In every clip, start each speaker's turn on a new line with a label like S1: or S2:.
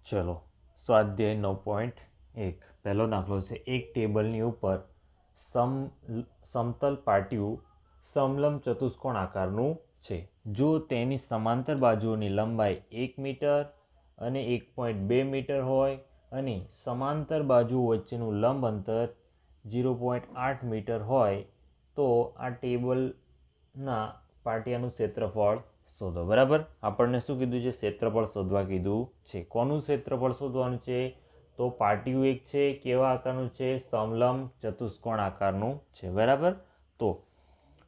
S1: ચલો, સ્વાધ્યાય 9.1 પહેલો દાખલો છે. એક ટેબલની ઉપર સમતલ પાટિયું સમલંબ ચતુષ્કોણ આકારનું છે. જો તેની સમાંતર બાજુઓની લંબાઈ 1 મીટર અને 1.2 મીટર હોય અને સમાંતર બાજુઓ વચ્ચેનું લંબ અંતર 0.8 મીટર હોય તો આ ટેબલના પાટિયાનું ક્ષેત્રફળ શોધો. બરાબર, આપણને શું કીધું છે? ક્ષેત્રફળ શોધવા કીધું છે. કોનું ક્ષેત્રફળ શોધવાનું છે? તો પાટિયું એક છે, કેવા આકારનું છે? સમલંબ ચતુષ્કોણ આકારનું છે. બરાબર, તો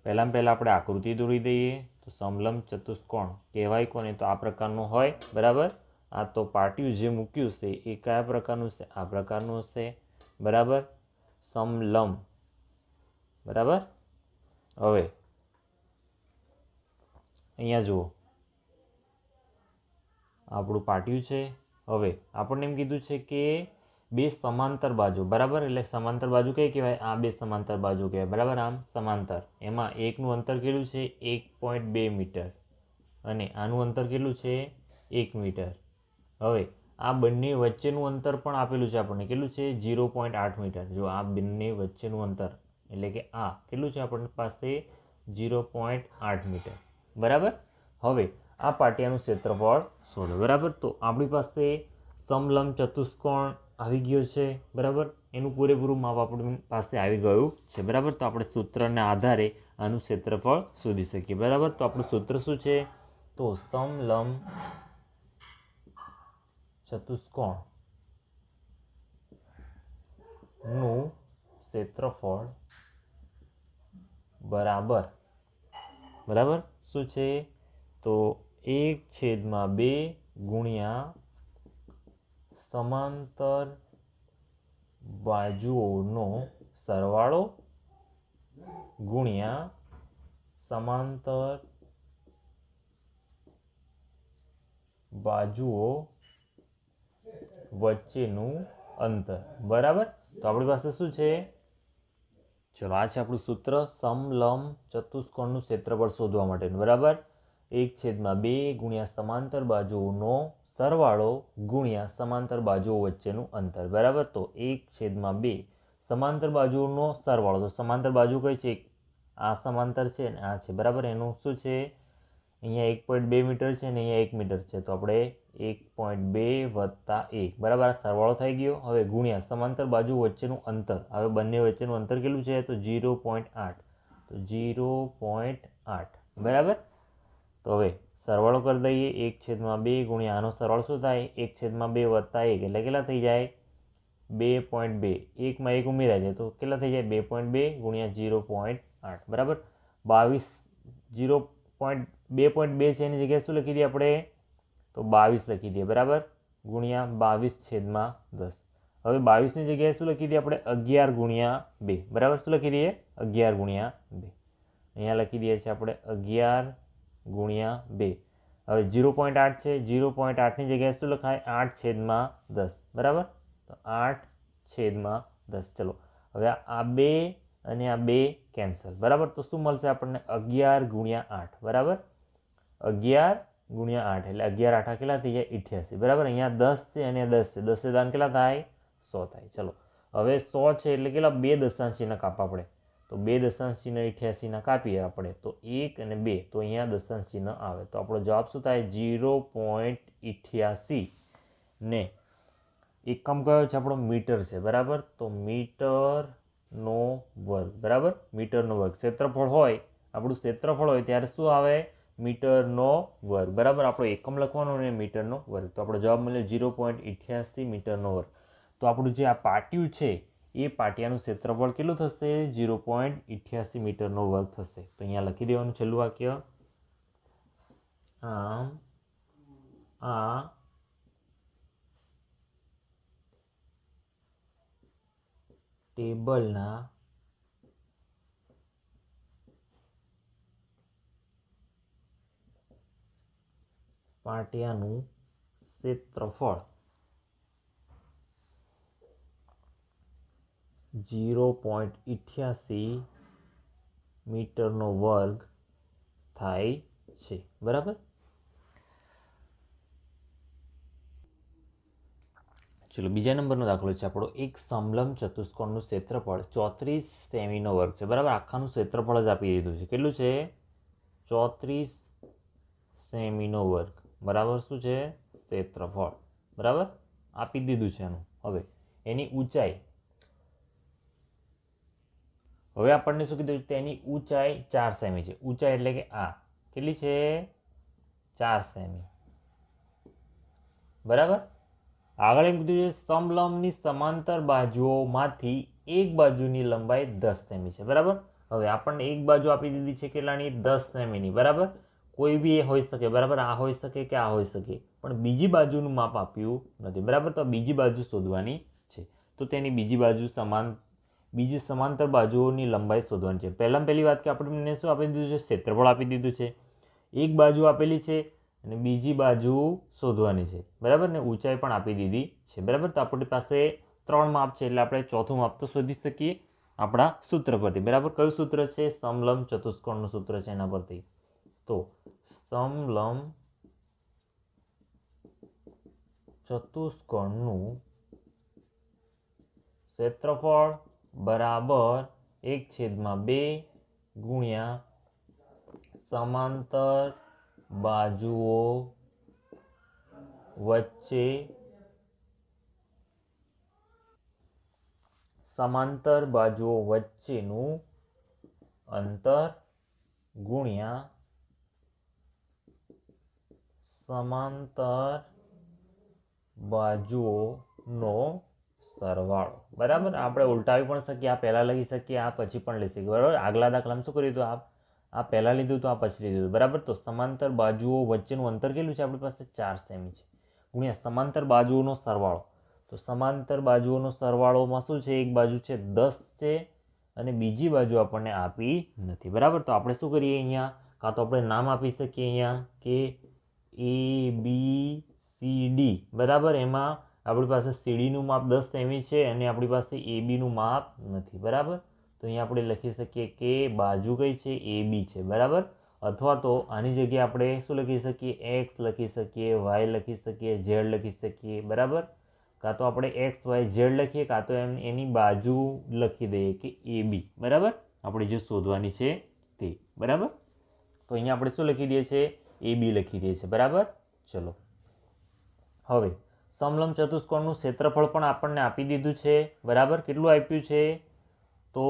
S1: પહેલાં આપણે આકૃતિ દોરી દઈએ. તો સમલંબ ચતુષ્કોણ કહેવાય કોને? તો આ પ્રકારનું હોય. બરાબર, આ તો પાટિયું જે મૂક્યું છે એ કયા પ્રકારનું છે? આ પ્રકારનું હશે. બરાબર, સમલંબ. બરાબર, હવે અહીંયા જુઓ, આપણું પાટિયું છે. હવે આપણને એમ કીધું છે કે બે સમાંતર બાજુ. બરાબર, એટલે સમાંતર બાજુ કઈ કહેવાય? આ બે સમાંતર બાજુ કહેવાય. બરાબર, આમ સમાંતર. એમાં એકનું અંતર કેટલું છે? 1.2 મીટર અને આનું અંતર કેટલું છે? 1 મીટર. હવે આ બંને વચ્ચેનું અંતર પણ આપેલું છે આપણને. કેટલું છે? 0.8 મીટર. જો આ બંને વચ્ચેનું અંતર એટલે કે આ કેટલું છે આપણી પાસે? 0.8 મીટર. બરાબર, હવે આ પાટિયાનું ક્ષેત્રફળ શોધો. બરાબર, તો આપણી પાસે સમલંબ ચતુષ્કોણ આવી ગયો છે. બરાબર, એનું પૂરેપૂરું માપ આપણી પાસે આવી ગયું છે. બરાબર, તો આપણે સૂત્રના આધારે આનું ક્ષેત્રફળ શોધી શકીએ. બરાબર, તો આપણું સૂત્ર શું છે? તો સમલંબ ચતુષ્કોણ નું ક્ષેત્રફળ બરાબર શું છે? તો 1/2 ગુણ્યા સમાંતર બાજુઓનો સરવાળો ગુણ્યા સમાંતર બાજુઓ વચ્ચેનું અંતર. બરાબર, તો આપણી પાસે શું છે? ચલો, આ છે આપણું સૂત્ર સમલંબ ચતુષ્કોણનું ક્ષેત્રફળ શોધવા માટેનું. બરાબર, 1/2 ગુણ્યા સમાંતર બાજુઓનો સરવાળો ગુણ્યા સમાંતર બાજુઓ વચ્ચેનું અંતર. બરાબર, તો 1/2 સમાંતર બાજુઓનો સરવાળો. તો સમાંતર બાજુ કઈ છે? આ સમાંતર છે ને આ છે. બરાબર, એનું શું છે? અહીંયા 1.2 મીટર છે ને અહીંયા 1 મીટર છે. તો આપણે 1.2 વત્તા 1. બરાબર, આ સરવાળો થઈ ગયો. હવે ગુણ્યા સમાંતર બાજુ વચ્ચેનું અંતર. હવે બંને વચ્ચેનું અંતર કેટલું છે? તો 0.8. તો 0.8. બરાબર, તો હવે સરવાળો કરી દઈએ. 1/2 ગુણ્યા આનો સરવાળો શું થાય? 1/2 વત્તા 1 એટલે કેટલા થઈ જાય? 2.2. એકમાં એક ઉમેરાય જાય તો કેટલા થઈ જાય? 2.2 ગુણ્યા 0.8. બરાબર, 2.2 છે એની જગ્યાએ શું લખી દઈએ આપણે? તો 22 લખી દઈએ. બરાબર, ગુણ્યા 22/10. હવે 22ની જગ્યાએ શું લખી દઈએ આપણે? 11 ગુણ્યા 2. બરાબર, શું લખી દઈએ? 11 ગુણ્યા 2. અહીંયા લખી દઈએ છીએ આપણે 11 ગુણ્યા 2. હવે 0.8 છે. 0.8ની જગ્યાએ શું લખાય? 8/10. બરાબર, તો 8/10. ચલો, હવે આ 2 અને આ 2 કેન્સલ. બરાબર, તો શું મળશે આપણને? 11 ગુણ્યા 8. બરાબર, 11 ગુણ્યા 8 એટલે 11 8 કેટલા થઈ જાય? 88. બરાબર, અહીંયા 10 છે અને 10 છે. 10 દાન કેટલા થાય? 100 થાય. ચલો, હવે 100 છે એટલે કેટલા? 2 દશાંશ ચિહ્ન કાપવા પડે. તો 2 દશાંશ ચિહ્ન 88ના કાપીએ આપણે તો 1 અને 2. તો અહીંયા દશાંશ ચિહ્ન આવે તો આપણો જવાબ શું થાય? 0.88 ને એકમ કયો છે આપણો? મીટર છે. બરાબર, તો મીટરનો વર્ગ. બરાબર, મીટરનો વર્ગ. ક્ષેત્રફળ હોય, આપણું ક્ષેત્રફળ હોય ત્યારે શું આવે? મીટરનો વર્ગ. બરાબર, આપણો એકમ લખવાનો અને મીટરનો વર્ગ. તો આપણો જવાબ મળ્યો 0.88 મીટરનો વર્ગ. તો આપણું જે આ પાટિયું છે એ પાટિયાનું ક્ષેત્રફળ કેટલું થશે? 0.88 મીટરનો વર્ગ થશે. તો અહીંયા લખી દેવાનું છેલ્લું વાક્ય. આમ આ ટેબલના પાટિયાનું ક્ષેત્રફળ 0.88 મીટરનો વર્ગ થાય છે. બરાબર, ચલો બીજા નંબરનો દાખલો છે આપણો. એક સમલંબ ચતુષ્કોણનું ક્ષેત્રફળ 34 સેમીનો વર્ગ છે. બરાબર, આખાનું ક્ષેત્રફળ જ આપી દીધું છે. કેટલું છે? 34 સેમીનો વર્ગ. બરાબર, શું છે? ક્ષેત્રફળ. બરાબર, આપી દીધું છે એનું. હવે એની ઊંચાઈ, હવે આપણને શું કીધું? તેની ઊંચાઈ 4 સેમી છે. ઊંચાઈ એટલે કે આ કેટલી છે? 4 સેમી. બરાબર, આગળ એમ કીધું છે સમલંબની સમાંતર બાજુઓમાંથી એક બાજુની લંબાઈ 10 સેમી છે. બરાબર, હવે આપણને એક બાજુ આપી દીધી છે કેટલાની? 10 સેમીની. બરાબર, કોઈ બી એ હોઈ શકે. બરાબર, આ હોઈ શકે કે આ હોઈ શકે, પણ બીજી બાજુનું માપ આપ્યું નથી. બરાબર, તો બીજી બાજુ શોધવાની છે. તો તેની બીજી સમાંતર બાજુઓની લંબાઈ શોધવાની છે. પહેલી વાત કે આપણને શું આપી દીધું છે? ક્ષેત્રફળ આપી દીધું છે. એક બાજુ આપેલી છે અને બીજી બાજુ શોધવાની છે. બરાબર ને, ઊંચાઈ પણ આપી દીધી છે. બરાબર, તો આપણી પાસે 3 માપ છે એટલે આપણે ચોથું માપ તો શોધી શકીએ આપણા સૂત્ર પરથી. બરાબર, કયું સૂત્ર છે? સમલંબ ચતુષ્કોણનું સૂત્ર છે એના પરથી. તો સમલંબ ચતુષ્કોણનું ક્ષેત્રફળ બરાબર 1/2 ગુણ્યા સમાંતર બાજુઓ વચ્ચે સમાંતર બાજુઓ વચ્ચેનું અંતર ગુણ્યા સમાંતર બાજુઓનો સરવાળો. બરાબર, આપણે ઉલટાવી પણ શકીએ. આ પહેલાં લખી શકીએ, આ પછી પણ લઈ શકીએ. બરાબર, આગલા દાખલામાં શું કર્યું હતું? આ પહેલાં લીધું હતું, આ પછી લીધું. બરાબર, તો સમાંતર બાજુઓ વચ્ચેનું અંતર કેટલું છે? આપણી પાસે 4 સેમી છે. ગુણ્યા સમાંતર બાજુઓનો સરવાળો. તો સમાંતર બાજુઓનો સરવાળોમાં શું છે? એક બાજુ છે 10 છે અને બીજી બાજુ આપણને આપી નથી. બરાબર, તો આપણે શું કરીએ અહીંયા? કાં તો આપણે નામ આપી શકીએ અહીંયા કે ABCD. બરાબર, એમાં આપણી પાસે સીડીનું માપ 10 સેમી છે અને આપણી પાસે ABનું માપ નથી. બરાબર, તો અહીંયા આપણે લખી શકીએ કે બાજુ કઈ છે? AB છે. બરાબર, અથવા તો આની જગ્યાએ આપણે શું લખી શકીએ? X લખી શકીએ, Y લખી શકીએ, Z લખી શકીએ. બરાબર, કાં તો આપણે X Y Z લખીએ, કાં તો એની બાજુ લખી દઈએ કે AB. બરાબર, આપણે જે શોધવાની છે તે. બરાબર, તો અહીંયા આપણે શું લખી દઈએ છીએ? AB લખી દઈએ છીએ. બરાબર, ચલો હવે સમલંબ ચતુષ્કોણનું ક્ષેત્રફળ પણ આપણને આપી દીધું છે. બરાબર, કેટલું આપ્યું છે? તો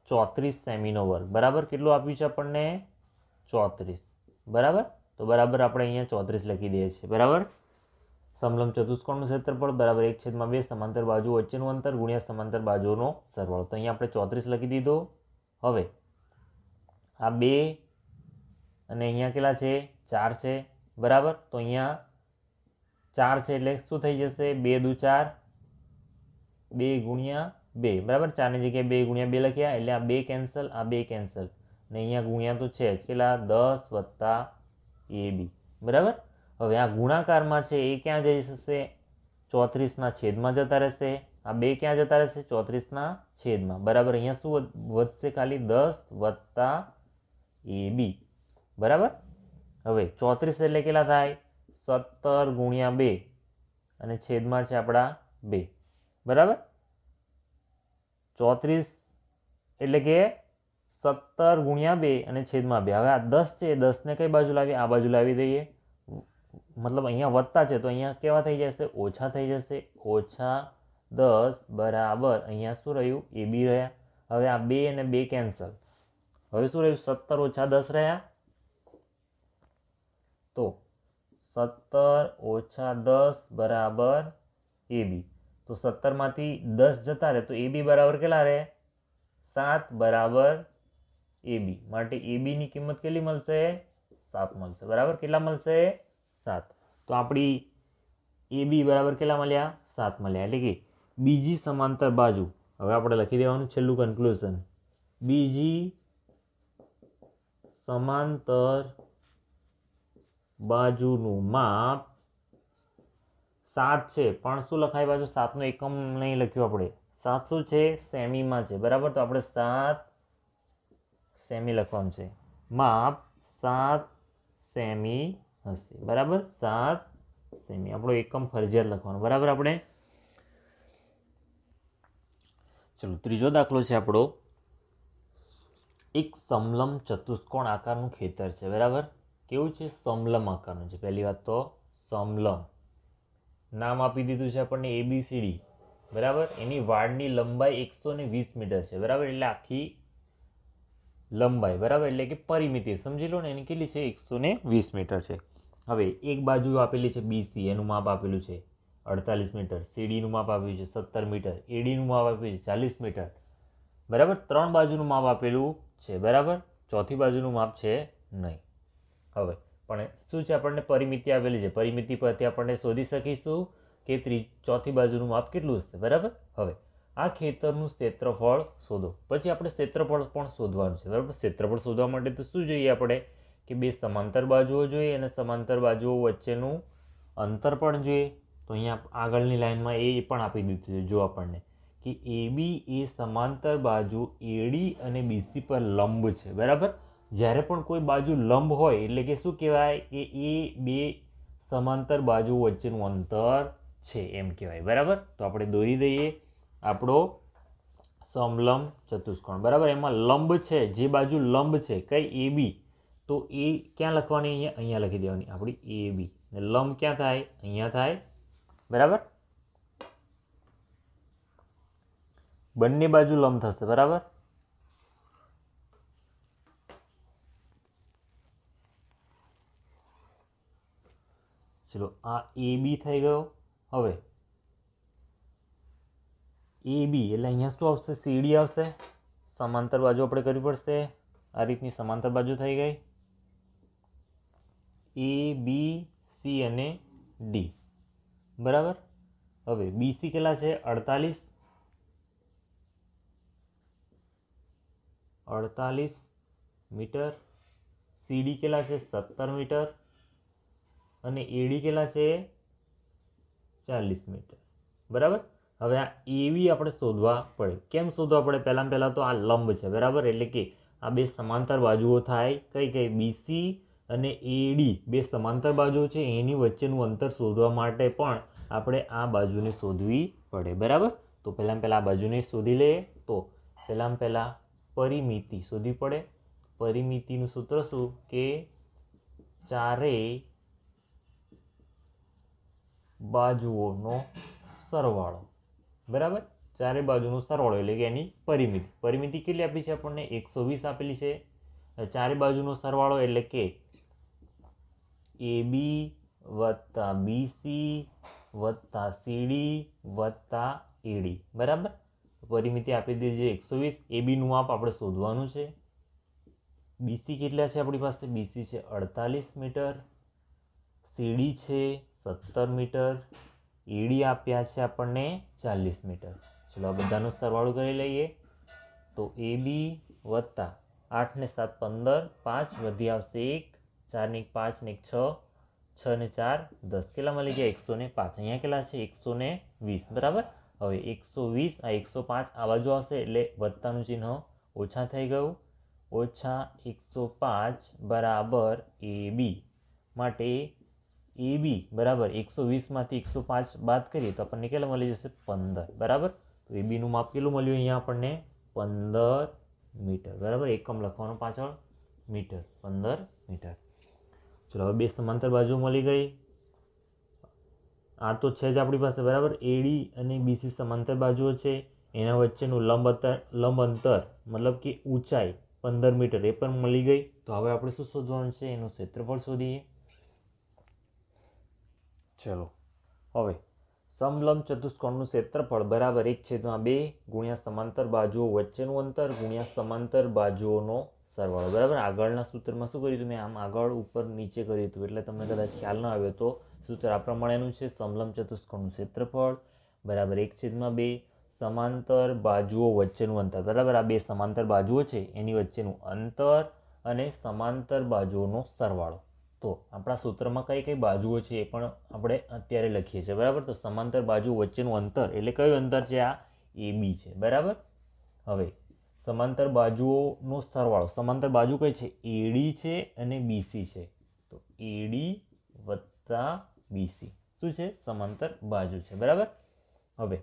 S1: 34 સેમીનો વર્ગ. બરાબર, કેટલું આપ્યું છે આપણને? 34. બરાબર, તો બરાબર આપણે અહીંયા 34 લખી દઈએ છીએ. બરાબર, સમલંબ ચતુષ્કોણનું ક્ષેત્રફળ બરાબર 1/2 સમાંતર બાજુ વચ્ચેનું અંતર ગુણ્યા સમાંતર બાજુનો સરવાળો. તો અહીંયા આપણે 34 લખી દીધો. હવે આ 2 અને અહીંયા કેટલા છે? 4 છે. બરાબર, તો અહીંયા 4 છે એટલે શું થઈ જશે? 2 દુ 4, 2 ગુણ્યા 2. બરાબર, 4ની જગ્યાએ 2 ગુણ્યા 2 લખ્યા એટલે આ 2 કેન્સલ, આ 2 કેન્સલ ને અહીંયા ગુણ્યા તો છે જ. કેટલા? 10 વત્તા AB. બરાબર, હવે આ ગુણાકારમાં છે એ ક્યાં જઈ જશે? 34ના છેદમાં જતા રહેશે. આ 2 ક્યાં જતા રહેશે? 34ના છેદમાં. બરાબર, અહીંયા શું વધશે? ખાલી 10 વત્તા AB. બરાબર, હવે 34 એટલે કેટલા થાય? 17 ગુણ્યા 2 અને છેદમાં છે આપણા 2. બરાબર, 34 એટલે કે 17 ગુણ્યા 2 અને છેદમાં 2. હવે આ 10 છે, 10ને કઈ બાજુ લાવી? આ બાજુ લાવી દઈએ. મતલબ અહીંયા વત્તા છે તો અહીંયા કેવા થઈ જશે? ઓછા થઈ જશે. -10 બરાબર અહીંયા શું રહ્યું? AB રહ્યા. હવે આ 2 અને 2 કેન્સલ. હવે શું રહ્યું? 17 ઓછા 10 રહ્યા. તો 17 ઓછા 10 બરાબર AB. તો 17માંથી 10 જતા રહે તો AB બરાબર કેટલા રહે? 7 બરાબર AB. માટે AB ની કિંમત કેટલી મળશે? 7 મળશે. બરાબર, કેટલા મળશે? 7. તો આપણી AB બરાબર કેટલા મળ્યા? 7 મળ્યા. એટલે કે બીજી સમાંતર બાજુ. હવે આપણે લખી દેવાનું છેલ્લું કન્ક્લુઝન. બીજી સમાંતર બાજુનું માપ 7 છે, પણ શું લખાય? બાજુ 7નો એકમ નહીં લખ્યું આપણે. 7 શું છે? સેમીમાં છે. બરાબર, તો આપણે 7 સેમી લખવાનું છે. માપ 7 સેમી હશે. બરાબર, 7 સેમી આપણો એકમ ફરજિયાત લખવાનો. બરાબર, આપણે ચલો ત્રીજો દાખલો છે આપણો, એક સમલંબ ચતુષ્કોણ આકારનું ખેતર છે, બરાબર. કેવું છે? સમલંબ આકારનું છે. પહેલી વાત તો સમલંબ, નામ આપી દીધું છે આપણને ABCD, બરાબર. એની વાડની લંબાઈ 120 મીટર છે, બરાબર. એટલે આખી લંબાઈ, બરાબર, એટલે કે પરિમિતિ સમજી લો ને, એની કેટલી છે? 120 મીટર છે. હવે એક બાજુ આપેલી છે BC, એનું માપ આપેલું છે 48 મીટર, CDનું માપ આપ્યું છે 17 મીટર, ADનું માપ આપ્યું છે 40 મીટર, બરાબર. 3 બાજુનું માપ આપેલું છે, બરાબર. ચોથી બાજુનું માપ છે નહીં. હવે પણ શું છે? આપણને પરિમિતિ આપેલી છે, પરિમિતિ પરથી આપણને શોધી શકીશું કે ચોથી બાજુનું માપ કેટલું હશે, બરાબર. હવે આ ખેતરનું ક્ષેત્રફળ શોધો. પછી આપણે ક્ષેત્રફળ પણ શોધવાનું છે, બરાબર. ક્ષેત્રફળ શોધવા માટે તો શું જોઈએ આપણે? કે બે સમાંતર બાજુઓ જોઈએ અને સમાંતર બાજુઓ વચ્ચેનું અંતર પણ જોઈએ. તો અહીંયા આગળની લાઈનમાં એ પણ આપી દીધું છે, જો આપણને કે AB એ સમાંતર બાજુ AD અને BC પર લંબ છે, બરાબર. જ્યારે પણ કોઈ બાજુ લંબ હોય એટલે કે શું કહેવાય? કે એ બે સમાંતર બાજુ વચ્ચેનું અંતર છે એમ કહેવાય, બરાબર. તો આપણે દોરી દઈએ આપણો સમલંબ ચતુષ્કોણ, બરાબર. એમાં લંબ છે, જે બાજુ લંબ છે કઈ? AB. તો એ ક્યાં લખવાની? અહીંયા લખી દેવાની આપણી AB. ને લંબ ક્યાં થાય? અહીંયા થાય, બરાબર. બંને બાજુ લંબ થશે, બરાબર. ચલો આ AB થઈ ગયો. હવે AB એટલે અહીંયા શું આવશે? CD આવશે. સમાંતર બાજુ આપણે કરવી પડશે. આ રીતની સમાંતર બાજુ થઈ ગઈ ABC અને D, બરાબર. હવે BC કેટલા છે? 48 મીટર. CD કેટલા છે? 17 મીટર. અને AD કેટલા છે? 40 મીટર, બરાબર. હવે આ AB આપણે શોધવા પડે. કેમ શોધવા પડે? પહેલાં તો આ લંબ છે, બરાબર. એટલે કે આ બે સમાંતર બાજુઓ થાય કઈ? BC અને AD બે સમાંતર બાજુઓ છે, એની વચ્ચેનું અંતર શોધવા માટે પણ આપણે આ બાજુને શોધવી પડે, બરાબર. તો પહેલાં આ બાજુને શોધી લઈએ. તો પહેલાં પરિમિતિ શોધવી પડે. પરિમિતિનું સૂત્ર શું? કે ચારેય બાજુઓનો સરવાળો, બરાબર. ચારે બાજુનો સરવાળો એટલે કે એની પરિમિતિ. પરિમિતિ કેટલી આપી છે આપણને? 120 આપેલી છે. ચારે બાજુનો સરવાળો એટલે કે AB વત્તા BC વત્તા CD વત્તા AD, બરાબર. પરિમિતિ આપી દીધી છે 120. ABનું માપ આપણે શોધવાનું છે. BC કેટલા છે આપણી પાસે? BC છે 48 મીટર. CD છે 17 મીટર. AD આપ્યા છે આપણને 40 મીટર. ચલો આ બધાનો સરવાળો કરી લઈએ. તો AB વત્તા 8 ને 7 15, 5 વધી આવશે 1, 4 ને 1 5 ને 1 6, 6 ને 4 10. કેટલા મળી ગયા? 105. અહીંયા કેટલા છે? 120, બરાબર. હવે 120 આ 105 આ બાજુ આવશે એટલે વત્તાનું ચિહ્ન ઓછા થઈ ગયું. ઓછા 105 બરાબર AB. માટે AB બરાબર 120માંથી 105 બાદ કરીએ તો આપણને કેટલા મળી જશે? 15, બરાબર. તો ABનું માપ કેટલું મળ્યું અહીંયા આપણને? 15 મીટર, બરાબર. એકમ લખવાનું પાછળ મીટર, 15 મીટર. ચલો હવે બે સમાંતર બાજુ મળી ગઈ. આ તો છે જ આપણી પાસે, બરાબર. AD અને BC સમાંતર બાજુઓ છે, એના વચ્ચેનું લંબ અંતર મતલબ કે ઊંચાઈ 15 મીટર એ પણ મળી ગઈ. તો હવે આપણે શું શોધવાનું છે? એનું ક્ષેત્રફળ શોધીએ. ચલો હવે સમલંબ ચતુષ્કોણનું ક્ષેત્રફળ બરાબર 1/2 ગુણ્યા સમાંતર બાજુઓ વચ્ચેનું અંતર ગુણ્યા સમાંતર બાજુઓનો સરવાળો, બરાબર. આગળના સૂત્રમાં શું કર્યું હતું? મેં આમ આગળ ઉપર નીચે કર્યું હતું એટલે તમને કદાચ ખ્યાલ ન આવ્યો તો સૂત્ર આ પ્રમાણેનું છે. સમલંબ ચતુષ્કોણનું ક્ષેત્રફળ બરાબર 1/2 સમાંતર બાજુઓ વચ્ચેનું અંતર, બરાબર. આ બે સમાંતર બાજુઓ છે એની વચ્ચેનું અંતર અને સમાંતર બાજુઓનો સરવાળો. તો આપણા સૂત્રમાં કઈ કઈ બાજુઓ છે એ પણ આપણે અત્યારે લખીએ છીએ, બરાબર. તો સમાંતર બાજુ વચ્ચેનું અંતર એટલે કયું અંતર છે? આ AB છે, બરાબર. હવે સમાંતર બાજુઓનો સરવાળો. સમાંતર બાજુ કઈ છે? AD છે અને BC છે. તો AD વત્તા BC શું છે? સમાંતર બાજુ છે, બરાબર. હવે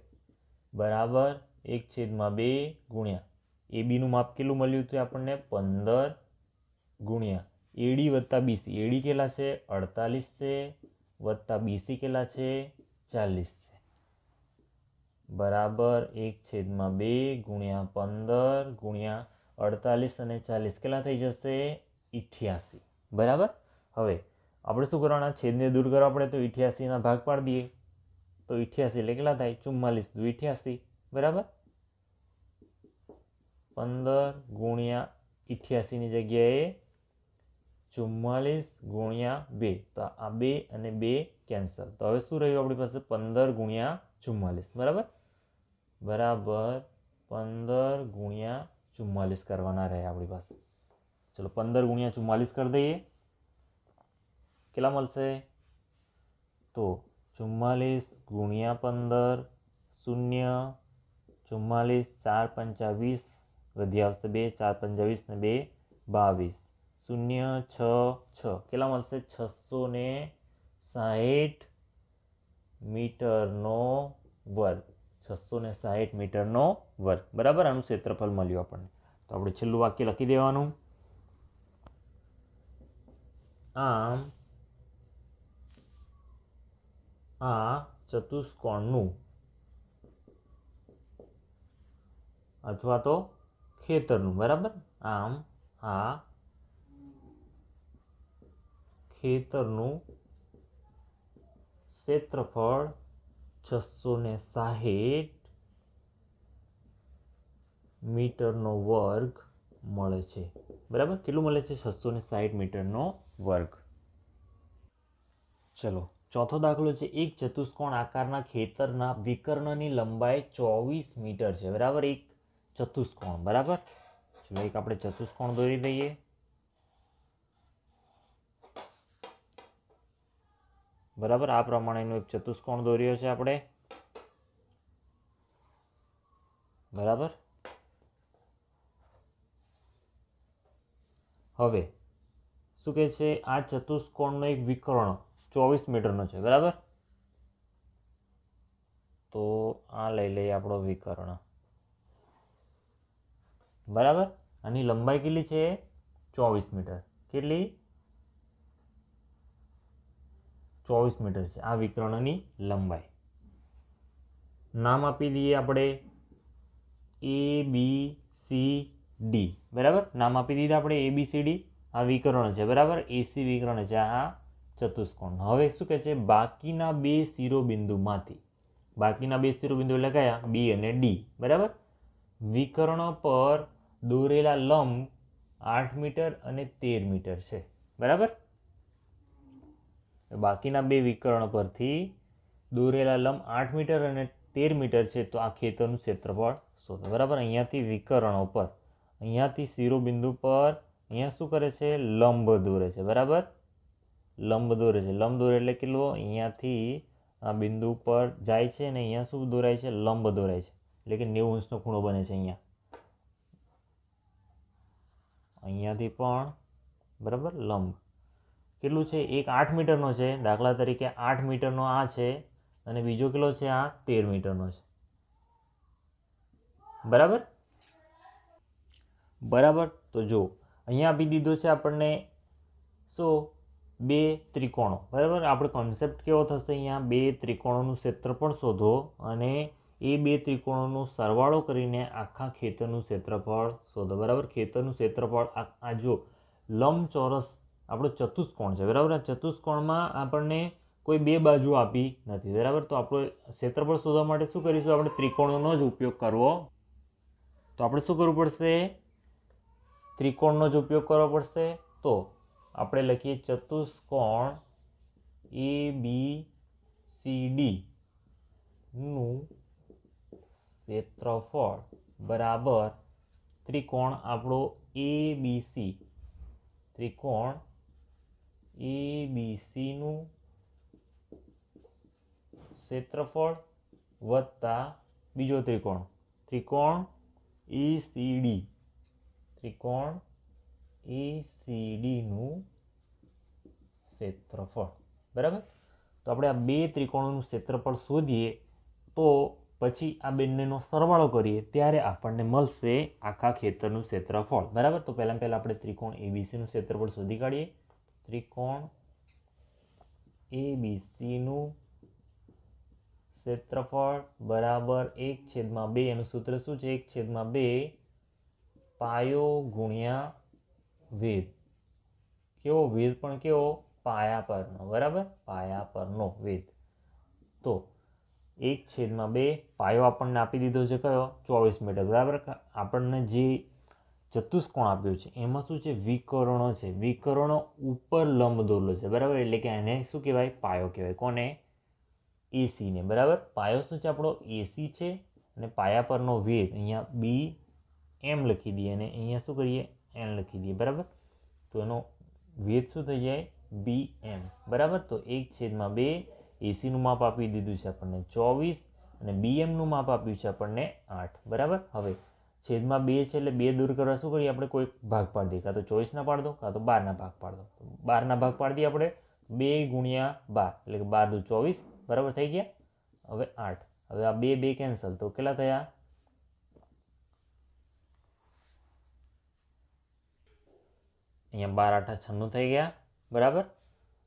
S1: બરાબર 1/2 ગુણ્યા એબીનું માપ કેટલું મળ્યું હતું આપણને 15 ગુણ્યા એડી વત્તા બીસી. એડી કેટલા છે 48 છે વત્તા બીસી કેટલા છે 40 છે બરાબર 1/2 ગુણ્યા 15 ગુણ્યા 48 અને 40 કેટલા થઈ જશે 88 બરાબર. હવે આપણે શું કરવાના છેદને દૂર કરવા પડે તો 88ના ભાગ પાડી દઈએ તો 88 એટલે કેટલા થાય 44 દુ 88 બરાબર. 15 ગુણ્યા 88ની જગ્યાએ 44 ગુણ્યા 2 તો આ 2 અને 2 કેન્સલ. તો હવે શું રહ્યું આપણી પાસે 15 ગુણ્યા 44 બરાબર બરાબર 15 ગુણ્યા 44 કરવાના રહે આપણી પાસે. ચલો 15 ગુણ્યા 44 કરી દઈએ કેટલા મળશે તો 44 ગુણ્યા 15 શૂન્ય 44 4 5 20 વધી આવશે 2 4 5 20 ને 2 22 શૂન્ય 6 6 કેટલા મળશે 660 મીટરનો વર્ગ 660 મીટરનો વર્ગ બરાબર. આનું ક્ષેત્રફળ મળ્યું આપણને. તો આપણે છેલ્લું વાક્ય લખી દેવાનું. આમ આ ચતુષ્કોણનું અથવા તો ખેતરનું બરાબર. આમ આ ખેતરનું ક્ષેત્રફળ 660 મીટરનો વર્ગ મળે છે બરાબર. કેટલું મળે છે 660 મીટરનો વર્ગ. ચલો ચોથો દાખલો છે એક ચતુષ્કોણ આકારના ખેતરના વિકર્ણની લંબાઈ 24 મીટર છે બરાબર. એક ચતુષ્કોણ બરાબર. ચલો એક આપણે ચતુષ્કોણ દોરી દઈએ બરાબર. આ પ્રમાણેનું એક ચતુષ્કોણ દોર્યો છે આપણે બરાબર. હવે શું કહે છે આ ચતુષ્કોણનો એક વિકર્ણ 24 મીટરનો છે બરાબર. તો આ લઈ લઈએ આપણો વિકર્ણ બરાબર. આની લંબાઈ કેટલી છે 24 મીટર. કેટલી 24 મીટર છે આ વિકર્ણની લંબાઈ. નામ આપી દઈએ આપણે ABCD બરાબર. નામ આપી દીધા આપણે ABCD. આ વિકર્ણ છે બરાબર. એસી વિકર્ણ છે આ ચતુષ્કોણ. હવે શું કહે છે બાકીના બે શિરોબિંદુમાંથી બાકીના બે શિરોબિંદુ એટલે કયા બી અને ડી બરાબર. વિકર્ણ પર દોરેલા લંબ 8 મીટર અને 13 મીટર છે બરાબર. બાકીના બે વિકર્ણ પરથી દોરેલા લંબ 8 મીટર અને 13 મીટર છે. તો આ ખેતરનું ક્ષેત્રફળ શોધો બરાબર. અહીંયાથી વિકર્ણો પર અહીંયાથી શિરોબિંદુ પર અહીંયા શું કરે છે લંબ દોરે છે બરાબર. લંબ દોરે છે. લંબ દોરે એટલે કેટલો અહીંયાથી આ બિંદુ પર જાય છે અને અહીંયા શું દોરાય છે લંબ દોરાય છે એટલે કે 90 અંશનો ખૂણો બને છે અહીંયાથી પણ બરાબર. લંબ કેટલું છે એક 8 મીટરનો છે દાખલા તરીકે 8 મીટરનો આ છે અને બીજો કેટલો છે આ 13 મીટરનો છે બરાબર બરાબર. તો જો અહીંયા આપી દીધો છે આપણને શું બે ત્રિકોણો બરાબર. આપણે કોન્સેપ્ટ કેવો થશે અહીંયા બે ત્રિકોણોનું ક્ષેત્રફળ શોધો અને એ બે ત્રિકોણોનો સરવાળો કરીને આખા ખેતરનું ક્ષેત્રફળ શોધો બરાબર. ખેતરનું ક્ષેત્રફળ આ જો લંબચોરસ આપણો ચતુષ્કોણ છે બરાબર. આ ચતુષ્કોણમાં આપણને કોઈ બે બાજુ આપી નથી બરાબર. તો આપણો ક્ષેત્રફળ શોધવા માટે શું કરીશું આપણે ત્રિકોણોનો જ ઉપયોગ કરવો. તો આપણે શું કરવું પડશે ત્રિકોણનો જ ઉપયોગ કરવો પડશે. તો આપણે લખીએ ચતુષ્કોણ ABCD નું ક્ષેત્રફળ બરાબર ત્રિકોણ આપણો ABC ત્રિકોણ ABC નું ક્ષેત્રફળ વત્તા બીજો ત્રિકોણ ત્રિકોણ ACD ત્રિકોણ ACD નું ક્ષેત્રફળ બરાબર. તો આપણે આ બે ત્રિકોણોનું ક્ષેત્રફળ શોધીએ તો પછી આ બંનેનો સરવાળો કરીએ ત્યારે આપણને મળશે આખા ખેતરનું ક્ષેત્રફળ, બરાબર. તો પહેલાં આપણે ત્રિકોણ એબીસીનું ક્ષેત્રફળ શોધી કાઢીએ. ત્રિકોણ એબીસીનું ક્ષેત્રફળ બરાબર 1/2. એનું સૂત્ર શું છે? 1/2 પાયો ગુણ્યા વેધ. કેવો વેધ? પણ કેવો? પાયા પરનો, બરાબર, પાયા પરનો વેધ. તો 1/2 પાયો આપણને આપી દીધો છે કયો? 24 મીટર, બરાબર. આપણને જે ચતુષ્કોણ આપ્યો છે એમાં શું છે? વિકર્ણો છે. વિકર્ણો ઉપર લંબ દોરેલો છે, બરાબર. એટલે કે એને શું કહેવાય? પાયો કહેવાય. કોને? એસીને, બરાબર. પાયો શું છે આપણો? એસી છે. અને પાયા પરનો વેધ અહીંયા બી એમ લખી દઈએ અને અહીંયા શું કરીએ? એન લખી દઈએ, બરાબર. તો એનો વેધ શું થઈ જાય? બી એમ, બરાબર. તો 1/2 એસીનું માપ આપી દીધું છે આપણને 24 અને બીએમનું માપ આપ્યું છે આપણને 8, બરાબર. હવે છેદમાં 2 છે એટલે 2 દૂર કરવા શું કરીએ આપણે? કોઈ ભાગ પાડી દઈએ. કાં તો 24 ના પાડ દો, કાં તો 12 ના ભાગ પાડ દો. 12 ના ભાગ પાડી દઈએ આપણે 2 ગુણ્યા 12 એટલે કે 12 દુ 24, બરાબર થઈ ગયા. હવે 8. હવે આ 2 કેન્સલ, તો કેટલા થયા? અહીંયા 12 8 96 થઈ ગયા, બરાબર.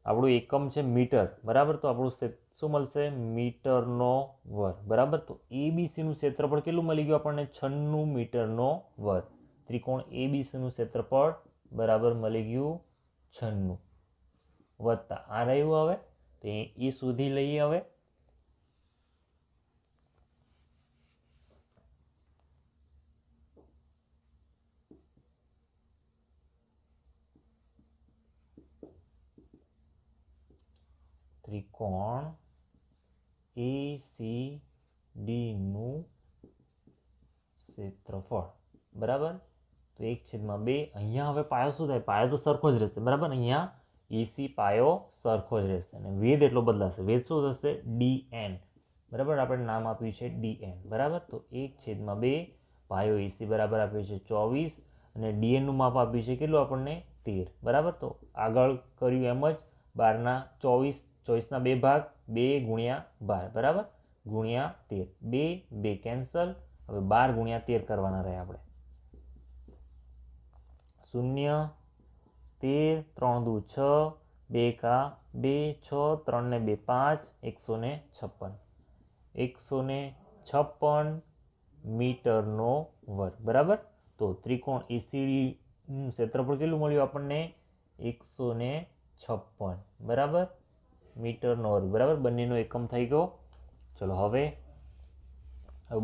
S1: આપણું એકમ છે મીટર, બરાબર. તો આપણું શું મળશે? મીટરનો વર્ગ, બરાબર. તો એબીસીનું ક્ષેત્રફળ કેટલું મળી ગયું આપણને? 96 મીટરનો વર્ગ. ત્રિકોણ એબીસીનું ક્ષેત્રફળ બરાબર મળી ગયું 96 વત્તા આ રહ્યું. હવે તો એ શોધી લઈએ. હવે ત્રિકોણ એસીડીનું ક્ષેત્રફળ, બરાબર. તો 1/2 અહીંયા હવે પાયો શું થાય? પાયો તો સરખો જ રહેશે, બરાબર. અહીંયા એસી પાયો સરખો જ રહેશે અને વેધ એટલો બદલાશે. વેધ શું થશે? ડીએન, બરાબર. આપણે નામ આપ્યું છે ડીએન, બરાબર. તો 1/2 પાયો એસી બરાબર આપ્યું છે 24 અને ડીએનનું માપ આપ્યું છે કેટલું આપણને? 13, બરાબર. તો આગળ કર્યું એમ જ 12 ના 24, 24 ના 2 ભાગ 2 ગુણ્યા 12, બરાબર, ગુણ્યા 13. 2 કેન્સલ. હવે 12 ગુણ્યા 13 કરવાના રહે આપણે. 0 13 3 દુ 6 2 કા 2 6 3 ને 2 5 156. 156 મીટરનો વર્ગ, બરાબર. તો ત્રિકોણ એસીડીનું ક્ષેત્રફળ કેટલું મળ્યું આપણને? 156, બરાબર, મીટરનો વર્ગ, બરાબર. બંનેનો એકમ થઈ ગયો. ચલો હવે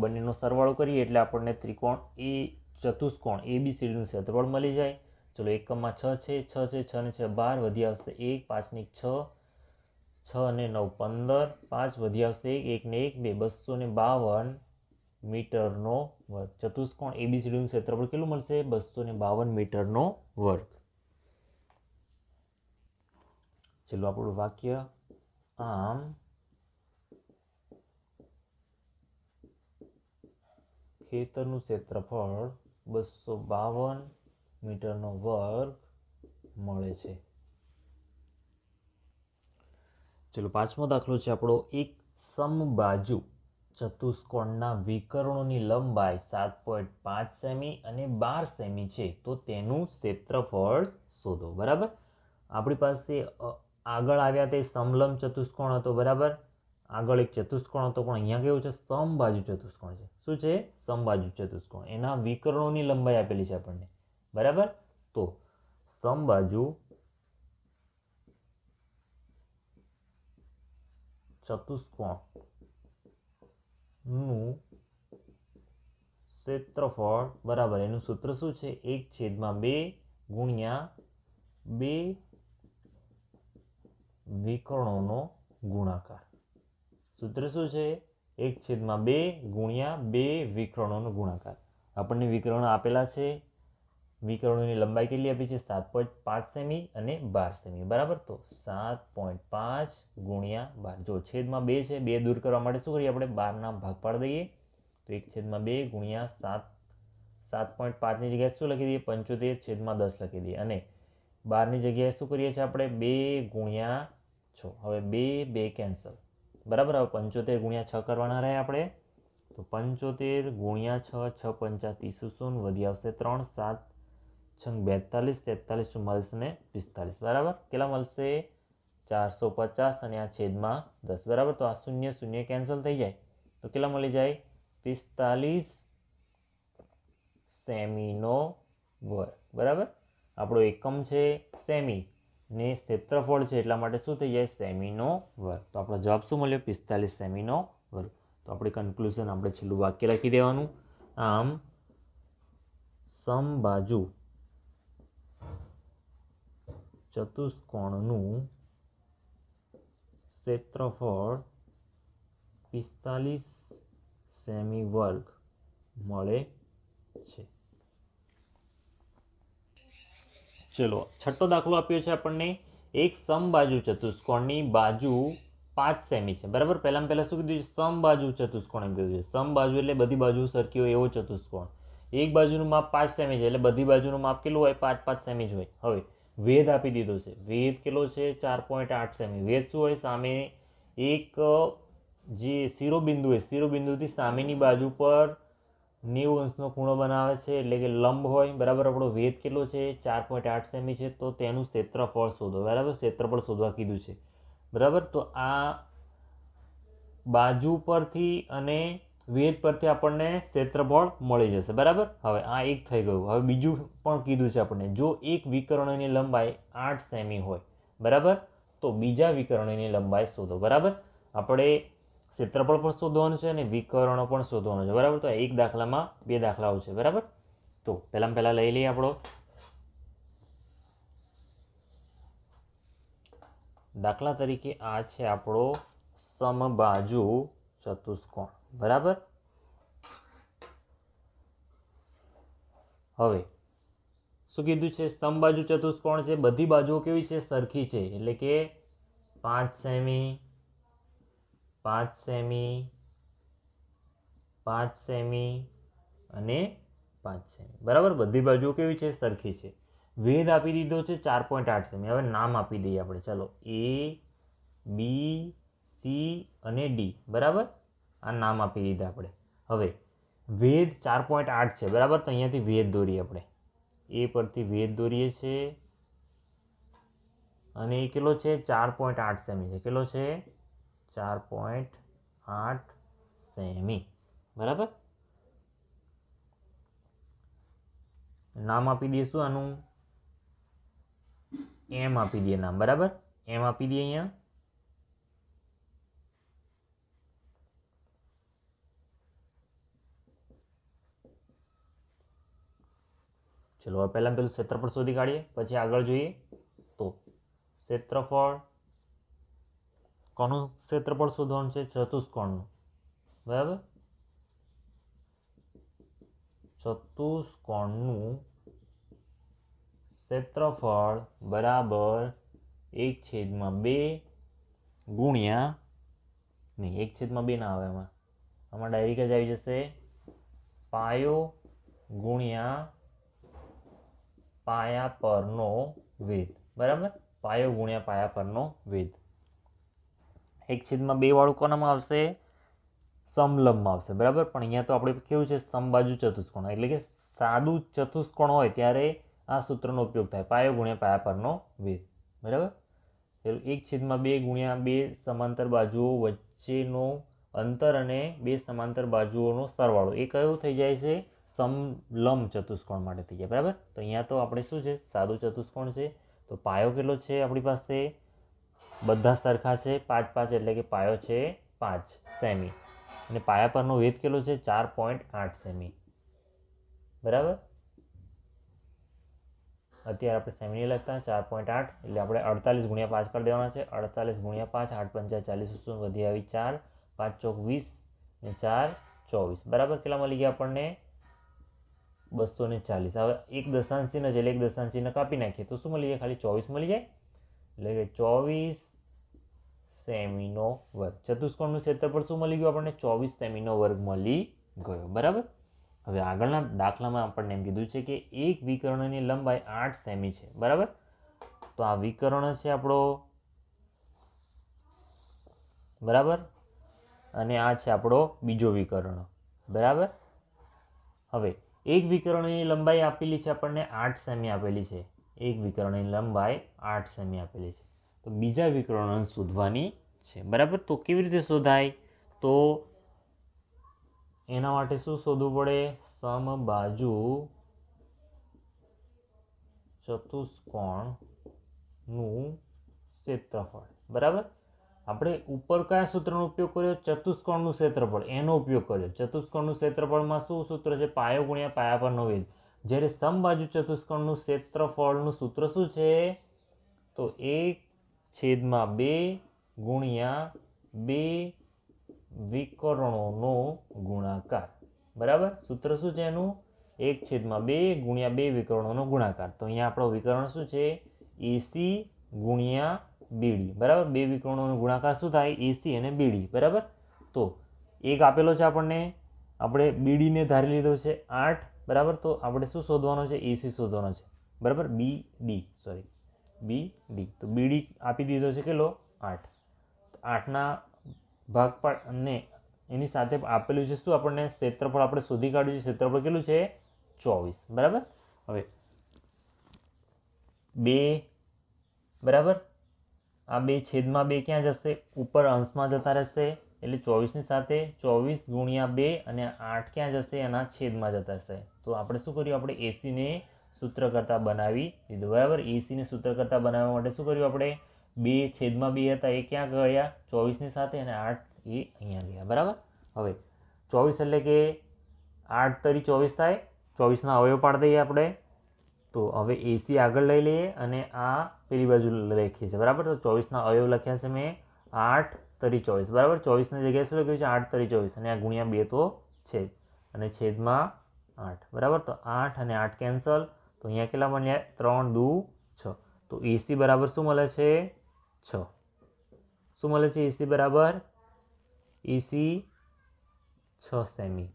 S1: બંનેનો સરવાળો કરીએ એટલે આપણને ત્રિકોણ ચતુષ્કોણ એબીસીડીનું ક્ષેત્રફળ મળી જાય. ચલો એકમમાં 6 છે, 6 છે, 6 ને 6 12, વધી આવશે 1, 5 ને 6, 6 અને 9 15, 5 વધી આવશે 1 ને 1 2, 252 મીટરનો વર્ગ. ચતુષ્કોણ એબીસીડીનું ક્ષેત્રફળ કેટલું મળશે? 252 મીટરનો વર્ગ. ચલો આપણું વાક્ય આમ ખેતરનું ક્ષેત્રફળ 252 મીટરનો વર્ગ મળે છે. ચલો પાંચમો દાખલો છે આપણો. એક સમબાજુ ચતુષ્કોણના વિકર્ણોની લંબાઈ 7.5 સેમી અને 12 સેમી છે, તો તેનું ક્ષેત્રફળ શોધો, બરાબર. આપણી પાસે આગળ આવ્યા તે સમલંબ ચતુષ્કોણ હતો, બરાબર. આગળ એક ચતુષ્કોણ હતો, પણ અહીંયા કેવું છે? સમબાજુ ચતુષ્કોણ છે. શું છે? સમબાજુ ચતુષ્કોણ. એના વિકર્ણોની લંબાઈ આપેલી છે આપણને, બરાબર. તો સમબાજુ ચતુષ્કોણ નું ક્ષેત્રફળ બરાબર એનું સૂત્ર શું છે? 1/2 ગુણ્યા 2 વિકર્ણોનો ગુણાકાર. સૂત્ર શું છે? 1/2 ગુણ્યા 2 વિકર્ણોનો ગુણાકાર. આપણને વિકર્ણો આપેલા છે. વિકર્ણોની લંબાઈ કેટલી આપી છે? 7.5 સેમી અને 12 સેમી, બરાબર. તો 7.5 ગુણ્યા 12. જો છેદમાં 2 છે, 2 દૂર કરવા માટે શું કરીએ આપણે? 12 ના ભાગ પાડી દઈએ. તો 1/2 ગુણ્યા 7.5 ની જગ્યાએ શું લખી દઈએ? 75/10 લખી દઈએ. અને 12 ની જગ્યાએ શું કરીએ છીએ આપણે? 2 ગુણ્યા 6. હવે 2 કેન્સલ, બરાબર. હવે 75 ગુણ્યા 6 કરવાના રહે આપણે. તો 75 ગુણ્યા 6, 6 પંચા 30 શૂન્ય, વધી આવશે 3, 7 6 42, 43 44 ને 45, બરાબર. કેટલા મળશે? 450 અને આ છેદમાં 10, બરાબર. તો આ શૂન્ય શૂન્ય કેન્સલ થઈ જાય તો કેટલા મળી જાય? 45 સેમીનો વર્ગ, બરાબર. આપણો એકમ છે સેમી ને ક્ષેત્રફળ છે એટલા માટે શું થઈ જાય? સેમીનો વર્ગ. તો આપણો જવાબ શું મળ્યો? 45 સેમીનો વર્ગ. તો આપણે કન્ક્લુઝન આપણે છેલ્લું વાક્ય લખી દેવાનું. આમ સમબાજુ ચતુષ્કોણનું ક્ષેત્રફળ 45 સેમી વર્ગ મળે છે. ચલો છઠ્ઠો દાખલો આપ્યો છે આપણને. એક સમબાજુ ચતુષ્કોણની બાજુ 5 સેમી છે, બરાબર. પહેલાં શું કીધું છે? સમબાજુ ચતુષ્કોણ એમ કીધું છે. સમબાજુ એટલે બધી બાજુ સરખી હોય એવો ચતુષ્કોણ. એક બાજુનું માપ 5 સેમી છે એટલે બધી બાજુનું માપ કેટલું હોય? 5 સેમી જ હોય. હવે વેધ આપી દીધો છે. વેધ કેટલો છે? 4.8 સેમી. વેધ શું હોય? સામે એક જે શિરોબિંદુ હોય, શિરોબિંદુથી સામેની બાજુ પર 90 અંશનો ખૂણો બનાવે છે એટલે કે લંબ હોય, બરાબર. આપણો વેધ કેટલો છે? 4.8 સેમી છે. તો તેનું ક્ષેત્રફળ શોધો, બરાબર. ક્ષેત્રફળ શોધવા કીધું છે, બરાબર. તો આ બાજુ પરથી અને વેધ પરથી આપણને ક્ષેત્રફળ મળી જશે, બરાબર. હવે આ એક થઈ ગયું. હવે બીજું પણ કીધું છે આપણને, જો એક વિકર્ણની લંબાઈ 8 સેમી હોય, બરાબર, તો બીજા વિકર્ણની લંબાઈ શોધો, બરાબર. આપણે ક્ષેત્રફળ પણ શોધવાનું છે અને વિકર્ણ પણ શોધવાનું છે, બરાબર. તો એક દાખલામાં 2 દાખલાઓ છે, બરાબર. તો પહેલા લઈ લઈએ આપણો દાખલા તરીકે. આ છે આપણો સમબાજુ ચતુષ્કોણ, બરાબર. હવે શું કીધું છે? સમબાજુ ચતુષ્કોણ છે, બધી બાજુઓ કેવી છે? સરખી છે. એટલે કે 5 સેમી 5 સેમી 5 સેમી અને 5 સેમી, બરાબર. બધી બાજુઓ કેવી છે? સરખી છે. વેધ આપી દીધો છે 4.8 સેમી. હવે નામ આપી દઈએ આપણે. ચાલો, A B C અને D, બરાબર. આ નામ આપી દીધા આપણે. હવે વેધ 4.8 છે, બરાબર. તો અહીંયાથી વેધ દોરીએ આપણે. એ પરથી વેધ દોરીએ છીએ અને એ કેટલો છે? 4.8 સેમી છે. કેટલો છે? 4.8 સેમી, બરાબર. નામ આપી દઈએ શું આનું? એમ આપી દઈએ નામ, બરાબર. એમ આપી દઈએ અહીંયા. ચલો હવે પહેલાં પેલું ક્ષેત્રફળ શોધી કાઢીએ, પછી આગળ જોઈએ. તો ક્ષેત્રફળ કોનું ક્ષેત્રફળ શોધવાનું છે? ચતુષ્કોણનું, બરાબર. ચતુષ્કોણનું ક્ષેત્રફળ બરાબર 1/2 ગુણ્યા, નહીં 1/2 ના આવે આમાં ડાયરેક્ટ જ આવી જશે પાયો ગુણ્યા પાયા પરનો વેધ, બરાબર. પાયો ગુણ્યા પાયા પરનો વેધ. 1/2 વાળું કોનામાં આવશે? સમલંબમાં આવશે, બરાબર. પણ અહીંયા તો આપણે કેવું છે? સમબાજુ ચતુષ્કોણ, એટલે કે સાદું ચતુષ્કોણ હોય ત્યારે આ સૂત્રનો ઉપયોગ થાય. પાયો ગુણ્યા પાયા પરનો વેધ, બરાબર. 1/2 ગુણ્યા 2 સમાંતર બાજુઓ વચ્ચેનો અંતર અને 2 સમાંતર બાજુઓનો સરવાળો, એ કયું થઈ જાય છે? સમલંબ ચતુષ્કોણ માટે થઈ જાય, બરાબર. તો અહીંયા તો આપણે શું છે? સાદું ચતુષ્કોણ છે. તો પાયો કેટલો છે આપણી પાસે? બધા સરખા છે, 5 5, એટલે કે પાયો છે 5 સેમી અને પાયા પરનો વેધ કેટલો છે? 4.8 સેમી, બરાબર. અત્યારે આપણે સેમી નહીં લખતા, 4.8 એટલે આપણે 48 ગુણ્યા 5 કરી દેવાના છે. 48 ગુણ્યા 5, 8 પંચા 40, વધી આવી 4, 5 ચોક 20 ને 4 24, બરાબર. કેટલા મળી ગયા આપણને? 240. હવે એક દશાંશ ચિહ્ન છે એટલે એક દશાંશ ચિહ્ન કાપી નાખીએ તો શું મળી જાય? ખાલી 24 મળી જાય. એટલે કે 24 સેમીનો વર્ગ. ચતુષ્કોણનું ક્ષેત્રફળ શું મળી ગયું આપણને? 24 સેમીનો વર્ગ મળી ગયો, બરાબર. હવે આગળના દાખલામાં આપણને એમ કીધું છે કે એક વિકર્ણની લંબાઈ 8 સેમી છે, બરાબર. તો આ વિકર્ણ છે આપણો, બરાબર, અને આ છે આપણો બીજો વિકર્ણ. બરાબર. હવે એક વિકર્ણની લંબાઈ આપેલી છે આપણને 8 સેમી આપેલી છે. એક વિકર્ણની લંબાઈ 8 સેમી આપેલી છે. તો બીજા વિકર્ણ શોધવાની છે. બરાબર. તો કેવી રીતે શોધાય? તો એના માટે શું શોધવું પડે? સમબાજુ ચતુષ્કોણનું ક્ષેત્રફળ. બરાબર. આપણે ઉપર કયા સૂત્રનો ઉપયોગ કર્યો? ચતુષ્કોણનું ક્ષેત્રફળ, એનો ઉપયોગ કર્યો. ચતુષ્કોણનું ક્ષેત્રફળમાં શું સૂત્ર છે? પાયો ગુણ્યા પાયા પરનો વેધ. જ્યારે સમબાજુ ચતુષ્કોણનું ક્ષેત્રફળનું સૂત્ર શું છે? તો 1/2 ગુણ્યા 2 વિકર્ણોનો ગુણાકાર. બરાબર. સૂત્ર શું છે એનું? 1/2 ગુણ્યા 2 વિકર્ણોનો ગુણાકાર. તો અહીંયા આપણો વિકર્ણ શું છે? AC ગુણ્યા BD. બરાબર. બે વિકર્ણોનો ગુણાકાર શું થાય? AC અને BD. બરાબર. તો એક આપેલો છે આપણને, આપણે BD ને ધારી લીધો છે 8. બરાબર. તો આપણે શું શોધવાનો છે? AC શોધવાનો છે. બરાબર. BD. તો BD આપી દીધો છે કેટલો? 8. 8ના ભાગપાડ અને એની સાથે આપેલું છે શું આપણને? ક્ષેત્રફળ આપણે શોધી કાઢ્યું છે. ક્ષેત્રફળ કેટલું છે? 24. બરાબર. હવે 2. બરાબર. આ 2/2 ક્યાં જશે? ઉપર અંશમાં જતા રહેશે. એટલે 24ની સાથે 24 ગુણ્યા 2 અને 8 ક્યાં જશે? એના છેદમાં જતા રહેશે. તો આપણે શું કર્યું? આપણે એસીને સૂત્ર કરતા બનાવી દીધું. બરાબર. એસીને સૂત્ર કરતા બનાવવા માટે શું કર્યું આપણે? 2/2 હતા એ ક્યાં ગયા? 24ની સાથે, અને 8 એ અહીંયા ગયા. બરાબર. હવે 24 એટલે કે 8 તરી 24 થાય. 24ના અવયવ પાડી દઈએ આપણે. તો હવે એસી આગળ લઈ લઈએ અને આ પેલી બાજુ લખીએ છીએ. બરાબર. તો 24ના અવયવ લખ્યા છે મેં 8 તરી 24. બરાબર. 24ની જગ્યાએ શું લખ્યું છે? 8 તરી 24 અને આ ગુણ્યા 2 તો છે જ, અને છેદમાં 8. બરાબર. તો 8 અને 8 કેન્સલ. તો અહીંયા કેટલા મળ્યા? 3 દુ 6. તો એસી બરાબર શું મળે છે? 6. શું મળે છે? એસી બરાબર 6 સેમી.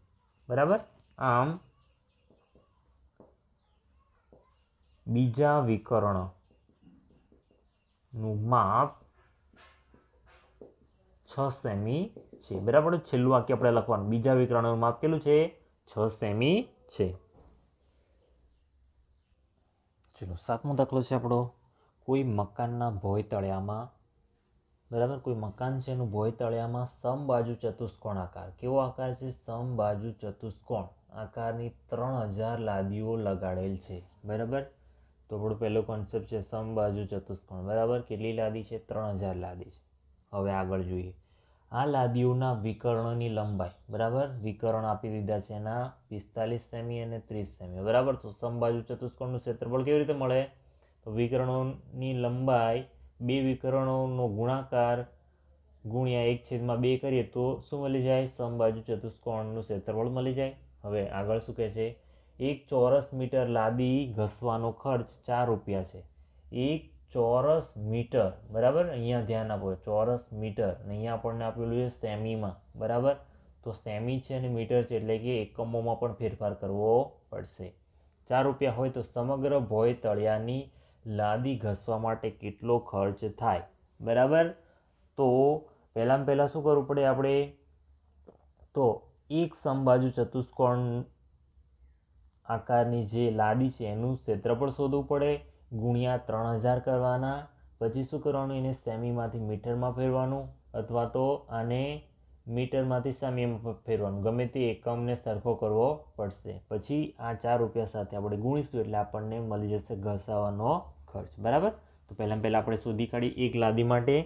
S1: બરાબર. આમ બીજા વિકર્ણનું માપ 6 સેમી છે. બરાબર. છેલ્લું વાક્ય આપણે લખવાનું. બીજા વિકર્ણનું માપ કેટલું છે? 6 સેમી છે. ચલો 7મો દાખલો છે આપણો. કોઈ મકાનના ભોંય તળિયામાં, બરાબર, કોઈ મકાન છે એનું ભોંય તળિયામાં સમબાજુ ચતુષ્કોણ આકાર. કેવો આકાર છે? સમબાજુ ચતુષ્કોણ આકારની 3000 લાદીઓ લગાડેલ છે. બરાબર. તો આપણો પહેલો કોન્સેપ્ટ છે સમબાજુ ચતુષ્કોણ. બરાબર. કેટલી લાદી છે? 3000 લાદી છે. હવે આગળ જોઈએ. આ લાદીઓના વિકર્ણની લંબાઈ, બરાબર, વિકર્ણ આપી દીધા છે એના 45 સેમી અને 30 સેમી. બરાબર. તો સમબાજુ ચતુષ્કોણનું ક્ષેત્રફળ કેવી રીતે મળે? તો વિકર્ણોની લંબાઈ, બે વિકર્ણોનો ગુણાકાર ગુણ્યા 1/2 કરીએ તો શું મળી જાય? સમબાજુ ચતુષ્કોણનું ક્ષેત્રફળ મળી જાય. હવે આગળ શું કહે છે? 1 ચોરસ મીટર લાદી ઘસવાનો ખર્ચ 4 રૂપિયા છે. 1 ચોરસ મીટર. બરાબર. અહીંયા ધ્યાન આપો. ચોરસ મીટર. અને અહીંયા આપણને આપેલું છે સેમીમાં. બરાબર. તો સેમી છે અને મીટર છે એટલે કે એકમોમાં પણ ફેરફાર કરવો પડશે. 4 રૂપિયા હોય તો સમગ્ર ભોંય તળિયાની લાદી ઘસવા માટે કેટલો ખર્ચ થાય? બરાબર. તો પહેલાં શું કરવું પડે આપણે? તો એક સમબાજુ ચતુષ્કોણ આકારની જે લાદી છે એનું ક્ષેત્રફળ શોધવું પડે, ગુણ્યા 3000 કરવાના. પછી શું કરવાનું? એને સેમીમાંથી મીટરમાં ફેરવાનું, અથવા તો આને મીટરમાંથી સેમીમાં ફેરવાનું. ગમે તે એકમને સરખો કરવો પડશે. પછી આ 4 રૂપિયા સાથે આપણે ગુણીશું એટલે આપણને મળી જશે ઘસાવાનો ખર્ચ. બરાબર. તો પહેલાં આપણે શોધી કાઢીએ એક લાદી માટે.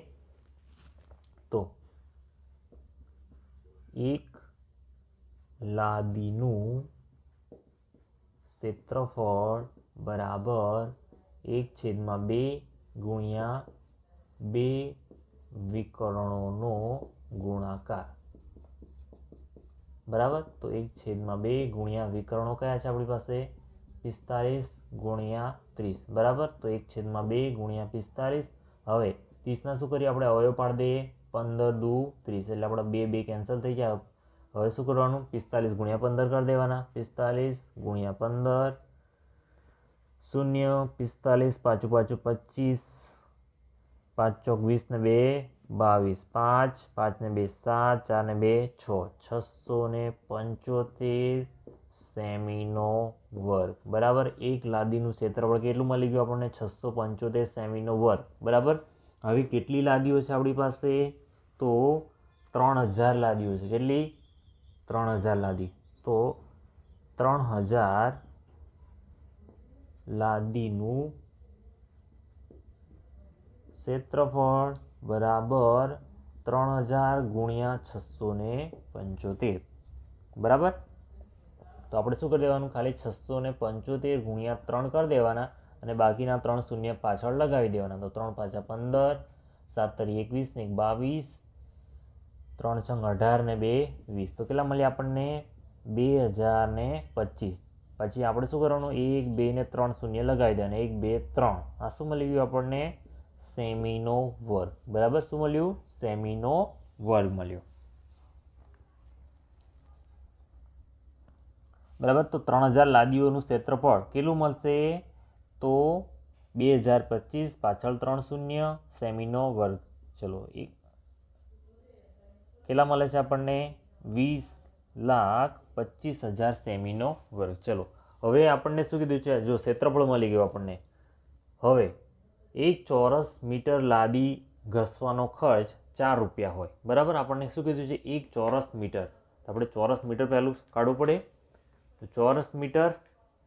S1: તો એક લાદીનું ક્ષેત્રફળ બરાબર 1/2 ગુણ્યા 2 વિકર્ણોનો ગુણાકાર. બરાબર. તો 1/2 ગુણ્યા વિકર્ણો કયા છે આપણી પાસે? 45 ગુણ્યા 30. બરાબર. તો 1/2 ગુણ્યા 45. હવે 30ના શું કરીએ આપણે? અવયવ પાડી દઈએ. 15 દુ 30 એટલે આપણે 2 કેન્સલ થઈ જાય. હવે શું કરવાનું? 45 ગુણ્યા 15 કરી દેવાના. 45 ગુણ્યા 15, 0, 45, પાછું 25, 5 ચોક 20 ને 2 22 5 5 ને 2 7 4 ને 2 6 675 સેમીનો વર્ગ બરાબર. એક લાદીનું ક્ષેત્રફળ કેટલું મળી ગયું આપણને? 675 સેમીનો વર્ગ બરાબર. હવે કેટલી લાદીઓ છે આપણી પાસે? તો 3000 લાદીઓ છે. કેટલી? 3000 લાદી. તો 3000 લાદીનું ક્ષેત્રફળ બરાબર 3000 ગુણ્યા 675 બરાબર. તો આપણે શું કરી દેવાનું? ખાલી 675 ગુણ્યા 3 કરી દેવાના અને બાકીના 3 શૂન્ય પાછળ લગાવી દેવાના. તો 3 5 15 7 તરી 21 ને 22 3 6 18 ને 2 20. તો કેટલા મળ્યા આપણને? 2025. પછી આપણે શું કરવાનું? 1 2 ને 3 શૂન્ય લગાવી દેવાના. 1 2 3. આ શું મળી ગયું આપણને? સેમીનો વર્ગ બરાબર. શું મળ્યું? સેમીનો વર્ગ મળ્યો બરાબર. તો 3000 લાદીઓનું ક્ષેત્રફળ કેટલું મળશે? તો 2025 પાછળ 3 શૂન્ય સેમીનો વર્ગ. ચલો કેટલા મળે છે આપણને? 20,25,000 સેમીનો વર્ગ. ચલો હવે આપણને શું કીધું છે? જો ક્ષેત્રફળ મળી ગયું આપણને. હવે 1 ચોરસ મીટર લાદી ઘસવાનો ખર્ચ 4 રૂપિયા હોય બરાબર. આપણને શું કીધું છે? 1 ચોરસ મીટર. તો આપણે ચોરસ મીટર પહેલું કાઢવું પડે. તો ચોરસ મીટર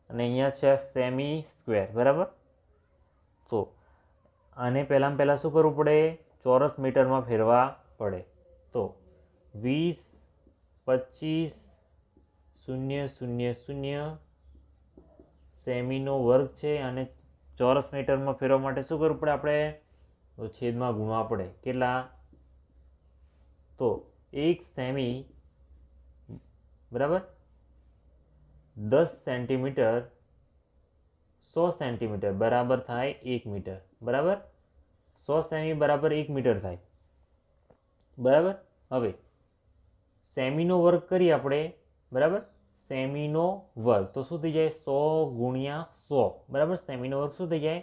S1: અને અહીંયા છે સેમી સ્ક્વેર બરાબર. તો આને પહેલાં શું કરવું પડે? ચોરસ મીટરમાં ફેરવા પડે. તો 20 25 0 0 0 સેમીનો વર્ગ છે અને ચોરસ મીટરમાં ફેરવા માટે શું કરવું પડે આપણે? તો છેદમાં ગુણવા પડે. કેટલા? તો 1 સેમી બરાબર 10 સેન્ટીમીટર 100 સેન્ટીમીટર બરાબર થાય 1 મીટર બરાબર. 100 સેમી બરાબર 1 મીટર થાય બરાબર. હવે સેમીનો વર્ગ કરીએ આપણે બરાબર. સેમીનો વર્ગ તો શું થઈ જાય? 100 ગુણ્યા 100 બરાબર. સેમીનો વર્ગ શું થઈ જાય?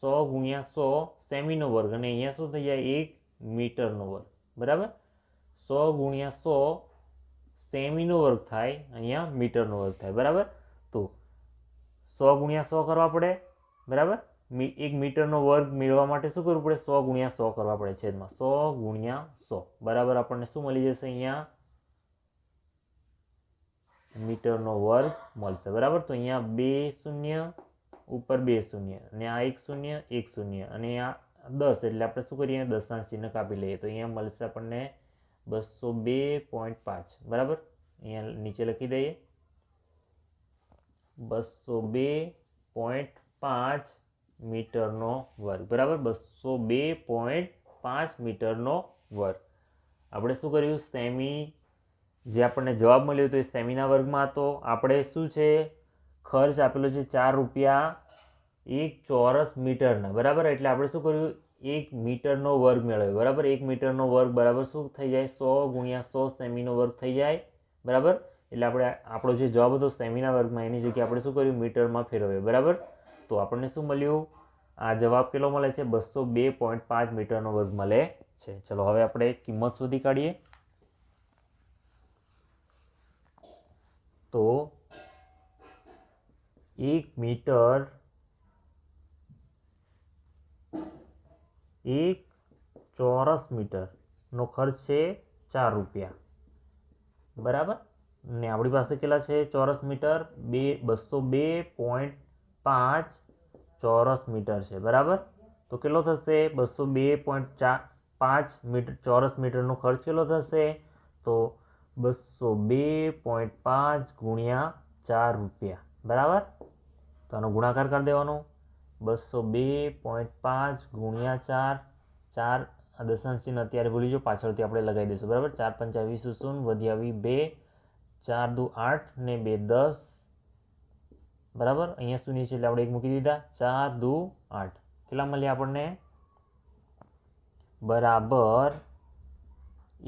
S1: 100 ગુણ્યા 100 સેમીનો વર્ગ અને અહીંયા શું થઈ જાય? 1 મીટરનો વર્ગ બરાબર. 100 ગુણ્યા 100 સેમીનો વર્ગ થાય, અહીંયા મીટરનો વર્ગ થાય બરાબર. તો 100 ગુણ્યા 100 કરવા પડે બરાબર. 1 મીટરનો વર્ગ મેળવવા માટે શું કરવું પડે? 100 ગુણ્યા 100 કરવા પડે છેદમાં. 100 ગુણ્યા 100 બરાબર આપણને શું મળી જશે? અહીંયા મીટરનો વર્ગ મળશે બરાબર. તો અહીંયા 2 શૂન્ય ઉપર 2 શૂન્ય અને આ 1 શૂન્ય 1 શૂન્ય અને આ 10 એટલે આપણે શું કરીએ? દશાંશ ચિહ્ન કાપી લઈએ. તો અહીંયા મળશે આપણને 202.5 બરાબર. અહીંયા નીચે લખી દઈએ 202.5 મીટરનો વર્ગ બરાબર. 202.5 મીટરનો વર્ગ. આપણે શું કર્યું? સેમી જે આપણને જવાબ મળ્યો હતો એ સેમીના વર્ગમાં હતો. આપણે શું છે? ખર્ચ આપેલો છે 4 રૂપિયા 1 ચોરસ મીટરના બરાબર. એટલે આપણે શું કર્યું? 1 મીટરનો વર્ગ મેળવ્યો બરાબર. 1 મીટરનો વર્ગ બરાબર શું થઈ જાય? 100 ગુણ્યા 100 સેમીનો વર્ગ થઈ જાય બરાબર. એટલે આપણો જે જવાબ હતો સેમીના વર્ગમાં એની જગ્યાએ આપણે શું કર્યું? મીટરમાં ફેરવ્યો બરાબર. તો આપણને શું મળ્યું? આ જવાબ કેટલો મળે છે? 202.5 મીટરનો વર્ગ મળે છે. ચલો હવે આપણે કિંમત શોધી કાઢીએ. તો 1 મીટર 1 ચોરસ મીટરનો ખર્ચ છે 4 રૂપિયા બરાબર. ને આપણી પાસે કેટલા છે ચોરસ મીટર? 202.5 ચોરસ મીટર છે બરાબર. તો કેટલો થશે? 202.5 મીટર ચોરસ મીટરનો ખર્ચ કેટલો થશે? તો 202.5 ગુણ્યા 4 રૂપિયા બરાબર. તો આનો ગુણાકાર કરી દેવાનો. 202.5 ગુણ્યા 4 4 આ દશાંશ ચિહ્ન અત્યારે ભૂલી જાઓ, પાછળથી આપણે લગાવી દઈશું બરાબર. 4 5 20 શૂન્ય વધી આવી 2 4 દુ 8 ને 2 10 બરાબર. અહીંયા શૂન્ય છે એટલે આપણે 1 મૂકી દીધા. 4 દુ 8 કેટલા મળ્યા આપણને? બરાબર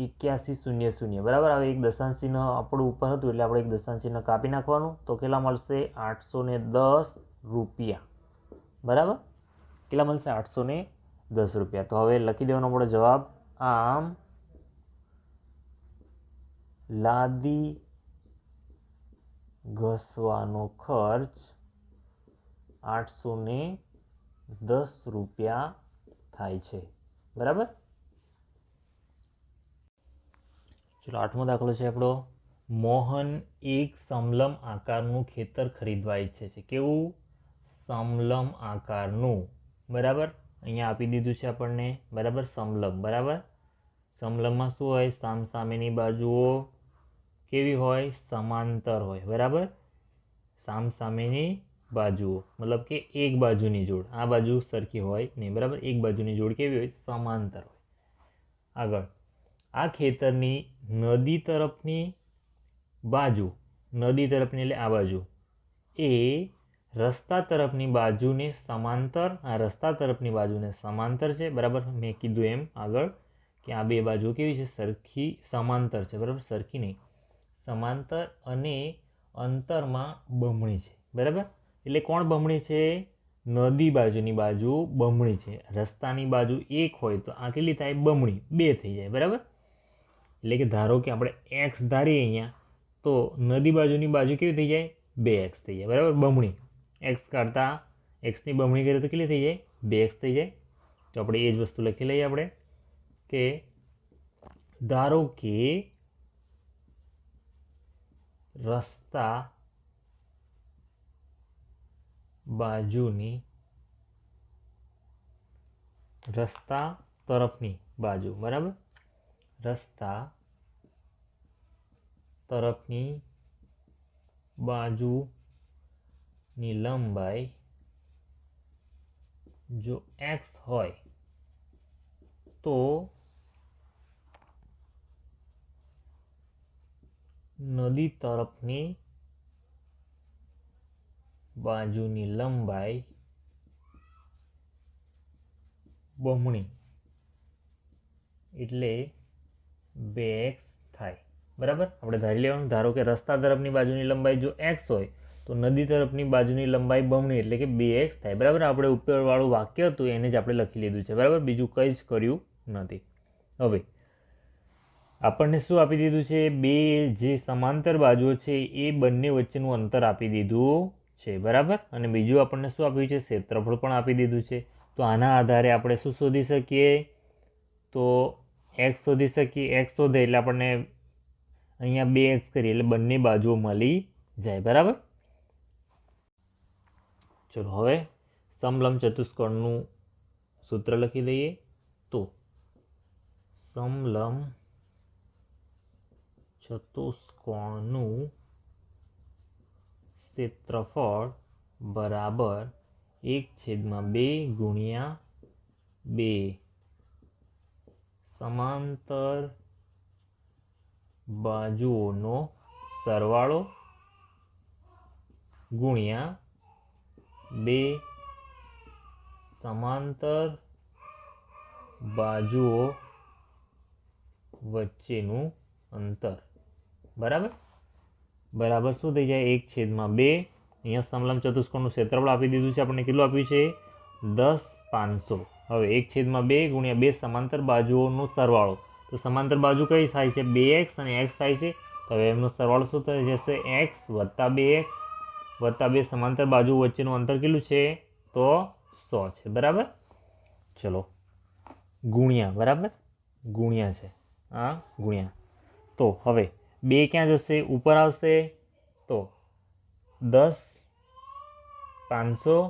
S1: 8100 બરાબર. હવે એક દશાંશ ચિહ્ન આપણું ઉપર હતું એટલે આપણે એક દશાંશ ચિહ્ન કાપી નાખવાનું. તો કેટલા મળશે? 810 રૂપિયા બરાબર. કેટલા મળશે? 810 રૂપિયા. તો હવે લખી દેવાનો આપણો જવાબ આમ લાદી ઘસવાનો ખર્ચ 810 રૂપિયા થાય છે. બરાબર. ચલો 8મો દાખલો છે આપણો. મોહન એક સમલમ આકારનું ખેતર ખરીદવા ઈચ્છે છે. કેવું? સમલમ આકારનું. બરાબર. અહીંયા આપી દીધું છે આપણને. બરાબર. સમલમ. બરાબર. સમલમમાં શું હોય? સામસામેની બાજુઓ કેવી હોય? સમાંતર હોય. બરાબર. સામસામેની બાજુઓ મતલબ કે એક બાજુની જોડ. આ બાજુ સરખી હોય નહીં. બરાબર. એક બાજુની જોડ કેવી હોય? સમાંતર હોય. આગળ, આ ખેતરની નદી તરફની બાજુ, નદી તરફની એટલે આ બાજુ, એ રસ્તા તરફની બાજુને સમાંતર, આ રસ્તા તરફની બાજુને સમાંતર છે. બરાબર. મેં કીધું એમ આગળ કે આ બે બાજુ કેવી છે? સરખી સમાંતર છે. બરાબર. સરખી નહીં, સમાંતર, અને અંતરમાં બમણી છે. બરાબર. એટલે કોણ બમણી છે? નદી બાજુની બાજુ બમણી છે. રસ્તાની બાજુ એક હોય તો આ કેટલી થાય? બમણી. 2 થઈ જાય. બરાબર. એટલે કે ધારો કે આપણે એક્સ ધારીએ અહીંયા, તો નદી બાજુની બાજુ કેવી થઈ જાય? 2x થઈ જાય. બરાબર. બમણી. એક્સ કાઢતા એક્સની બમણી કરીએ તો કેટલી થઈ જાય? 2x થઈ જાય. તો આપણે એ જ વસ્તુ લખી લઈએ આપણે કે ધારો કે રસ્તા બાજુની, રસ્તા તરફની બાજુ. બરાબર. રસ્તા તરફની બાજુની લંબાઈ જો x હોય તો નદી તરફની બાજુની લંબાઈ બમણી એટલે 2x થાય. બરાબર. આપણે ધારી લેવાનું. ધારો કે રસ્તા તરફની બાજુની લંબાઈ જો x હોય તો નદી તરફની બાજુની લંબાઈ બમણી એટલે કે 2x થાય. બરાબર. આપણે ઉપરવાળું વાક્ય હતું એને જ આપણે લખી લીધું છે. બરાબર. બીજું કંઈ જ કર્યું નથી. હવે આપણને શું આપી દીધું છે? બે જે સમાંતર બાજુઓ છે એ બંને વચ્ચેનું અંતર આપી દીધું છે. બરાબર. અને બીજું આપણને શું આપ્યું છે? ક્ષેત્રફળ પણ આપી દીધું છે. તો આના આધારે આપણે શું શોધી શકીએ? તો x શોધી શકીએ. x શોધે એટલે આપણને અહીંયા 2x કરીએ એટલે બંને બાજુઓ મળી જાય. બરાબર. ચલો હવે સમલંબ ચતુષ્કોણનું સૂત્ર લખી દઈએ. તો સમલંબ ચતુષ્કોણનું ક્ષેત્રફળ બરાબર 1/2 ગુણ્યા 2 સમાંતર બાજુઓનો સરવાળો ગુણ્યા 2 સમાંતર બાજુઓ વચ્ચેનું અંતર. બરાબર. બરાબર શું થઈ જાય? 1/2. અહીંયા સમલંબ ચતુષ્કોણનું ક્ષેત્રફળ આપી દીધું છે આપણને. કેટલું આપ્યું છે? 10/500. હવે 1/2 ગુણ્યા 2 સમાંતર બાજુઓનો સરવાળો. તો સમાંતર બાજુ કઈ થાય છે? 2x અને x થાય છે. તો હવે એમનો સરવાળો શું થઈ જશે? x વત્તા 2x વત્તા 2 સમાંતર બાજુ વચ્ચેનું અંતર કેટલું છે? તો 100 છે. બરાબર. ચલો ગુણ્યા. બરાબર. ગુણ્યા છે. આ ગુણ્યા. તો હવે 2 ક્યાં જશે? ઉપર આવશે. તો 10/500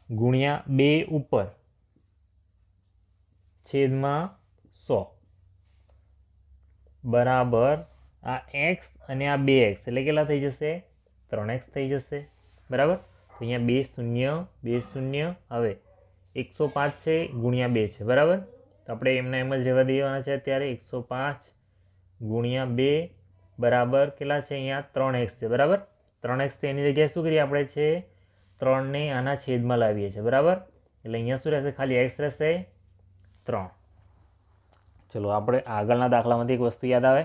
S1: ગુણ્યા 2 ઉપર છેદમાં 100 બરાબર આ x અને આ 2x એટલે કેટલા થઈ જશે? 3x થઈ જશે. બરાબર. તો અહીંયા 2 0 2 0. હવે 105 છે ગુણ્યા 2 છે. બરાબર. તો આપણે એમને એમ જ રહેવા દેવાના છે અત્યારે. 105 ગુણ્યા 2 બરાબર કેટલા છે? અહીંયા 3x છે. બરાબર. 3x છે એની જગ્યાએ શું કરીએ આપણે? છે 3ને આના છેદમાં લાવીએ છીએ. બરાબર. એટલે અહીંયા શું રહેશે? ખાલી x રહેશે 3. ચલો આપણે આગળના દાખલામાંથી એક વસ્તુ યાદ આવે.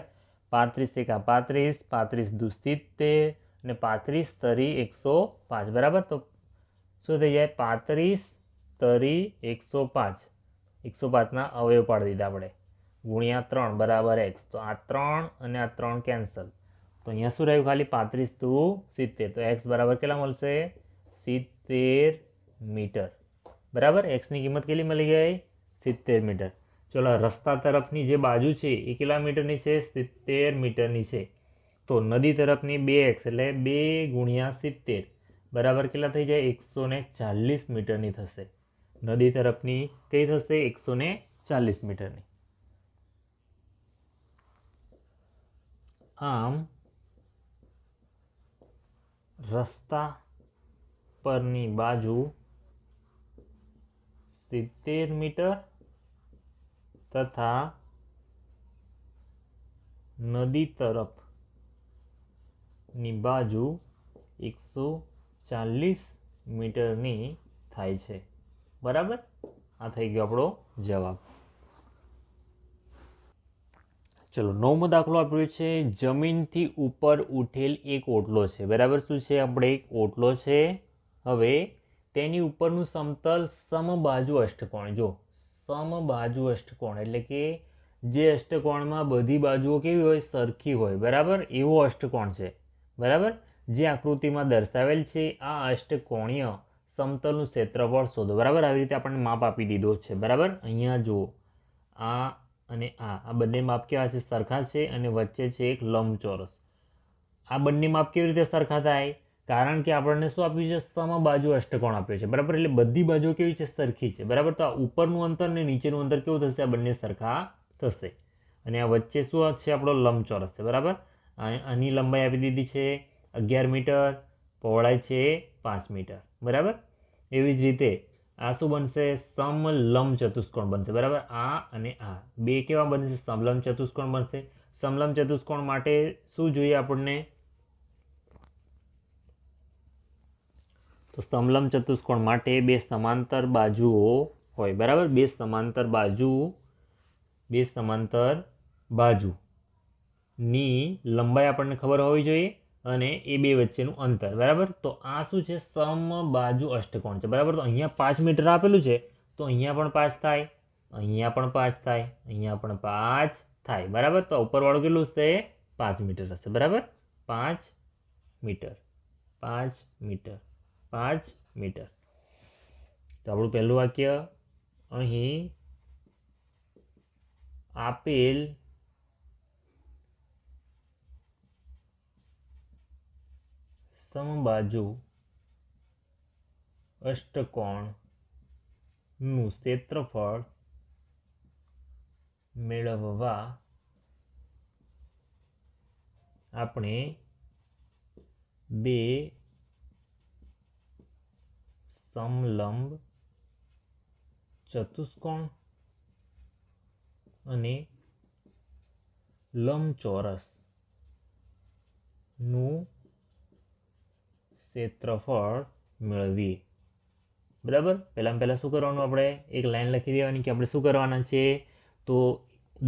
S1: 35 એકા 35, 35 દુ 70 અને 35 તરી 105. બરાબર. તો શું થઈ જાય? 35 તરી 105 105ના અવયવ પાડી દીધા આપણે, ગુણ્યા 3 બરાબર એક્સ. તો આ 3 અને આ 3 કેન્સલ, તો અહીંયા શું રહ્યું? ખાલી 35 દુ 70. તો એક્સ બરાબર કેટલા મળશે? 70 મીટર. બરાબર, એક્સની કિંમત કેટલી મળી ગઈ? 70 મીટર. ચલો, રસ્તા તરફની જે બાજુ છે એ કેટલા મીટરની છે? 70 મીટરની છે. તો નદી તરફની 2x એટલે 2 ગુણ્યા 70 બરાબર કેટલા થઈ જાય? 140 મીટરની થશે. નદી તરફની કઈ થશે? 140 મીટરની. આમ રસ્તા પરની બાજુ 70 મીટર તથા નદી તરફની બાજુ 140 મીટરની થાય છે. બરાબર, આ થઈ ગયો આપણો જવાબ. ચલો, 9મો દાખલો આપ્યો છે, જમીનથી ઉપર ઉઠેલ એક ઓટલો છે. બરાબર, શું છે? આપણે એક ઓટલો છે. હવે તેની ઉપરનું સમતલ સમબાજુ અષ્ટકોણ. જો સમબાજુ અષ્ટકોણ એટલે કે જે અષ્ટકોણમાં બધી બાજુઓ કેવી હોય? સરખી હોય. બરાબર, એવો અષ્ટકોણ છે. બરાબર, જે આકૃતિમાં દર્શાવેલ છે. આ અષ્ટકોણીય સમતલનું ક્ષેત્રફળ શોધો. બરાબર, આવી રીતે આપણને માપ આપી દીધો છે. બરાબર, અહીંયા જુઓ, આ અને આ બંને માપ કેવા છે? સરખા છે. અને વચ્ચે છે એક લંબચોરસ. આ બંને માપ કેવી રીતે સરખા થાય? કારણ કે આપણને શું આપ્યું છે? સમબાજુ અષ્ટકોણ આપ્યો છે. બરાબર, એટલે બધી બાજુ કેવી છે? સરખી છે. બરાબર, તો આ ઉપરનું અંતર ને નીચેનું અંતર કેવું થશે? આ બંને સરખા થશે. અને આ વચ્ચે શું છે? આપણો લંબચોરસ છે. બરાબર, આની લંબાઈ આપી દીધી છે 11 મીટર, પહોળાઈ છે 5 મીટર. બરાબર, એવી જ રીતે આ શું બનશે? સમલંબ ચતુષ્કોણ બનશે. બરાબર, આ અને આ બે કેવા બનશે? સમલંબ ચતુષ્કોણ બનશે. સમલંબ ચતુષ્કોણ માટે શું જોઈએ આપણને? તો સમલંબ ચતુષ્કોણ માટે બે સમાંતર બાજુઓ હોય. બરાબર, બે સમાંતર બાજુની લંબાઈ આપણને ખબર હોવી જોઈએ અને એ બે વચ્ચેનું અંતર. બરાબર, તો આ શું છે? સમબાજુ અષ્ટકોણ છે. બરાબર, તો અહીંયા 5 મીટર આપેલું છે, તો અહીંયા પણ 5 થાય, અહીંયા પણ 5 થાય, અહીંયા પણ 5 થાય. બરાબર, તો ઉપરવાળું કેટલું હશે? 5 મીટર હશે. બરાબર, 5 મીટર, 5 મીટર, 5 મીટર. તો આપણું પહેલું વાક્ય, અહીં આપેલ સમબાજુ અષ્ટકોણનું ક્ષેત્રફળ મેળવવા આપણે બે સમલંબ ચતુષ્કોણ અને લંબચોરસનું ક્ષેત્રફળ મેળવીએ. બરાબર, પહેલાં શું કરવાનું? આપણે એક લાઈન લખી દેવાની કે આપણે શું કરવાના છે? તો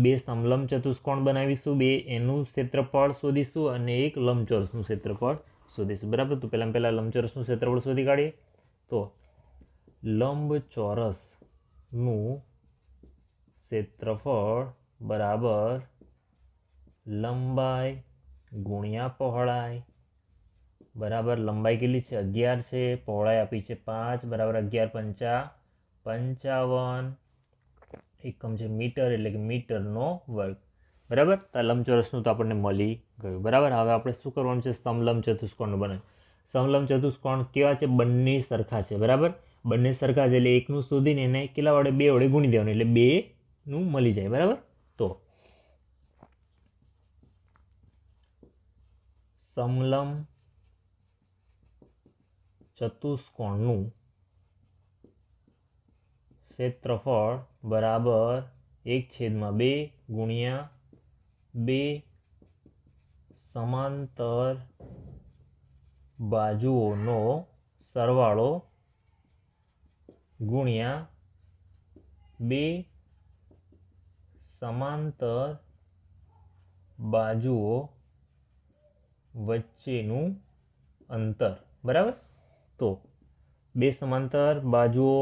S1: બે સમલંબ ચતુષ્કોણ બનાવીશું, બે એનું ક્ષેત્રફળ શોધીશું અને એક લંબચોરસનું ક્ષેત્રફળ શોધીશું. બરાબર, તો પહેલાં લંબચોરસનું ક્ષેત્રફળ શોધી કાઢીએ. તો લંબચોરસનું ક્ષેત્રફળ બરાબર લંબાઈ ગુણ્યા પહોળાઈ. બરાબર, લંબાઈ કેટલી છે? 11 છે, પહોળાઈ આપી છે 5. બરાબર, 11 પંચા 55. એકમ છે મીટર, એટલે કે મીટરનો વર્ગ. બરાબર, તો લંબચોરસનું તો આપણને મળી ગયું. બરાબર, હવે આપણે શું કરવાનું છે? સમલંબ ચતુષ્કોણનું બનાવ્યું. સમલંબ ચતુષ્કોણ કેવા છે? બંને સરખા છે. બરાબર, બંને સરખા છે એટલે એકનું શોધીને એને કેટલા વડે? 2 વડે ગુણી દેવાનું, એટલે 2નું મળી જાય. બરાબર, તો સમલંબ ચતુષ્કોણનું ક્ષેત્રફળ બરાબર 1/2 ગુણ્યા 2 સમાંતર બાજુઓનો સરવાળો ગુણ્યા 2 સમાંતર બાજુઓ વચ્ચેનું અંતર. બરાબર, તો બે સમાંતર બાજુઓ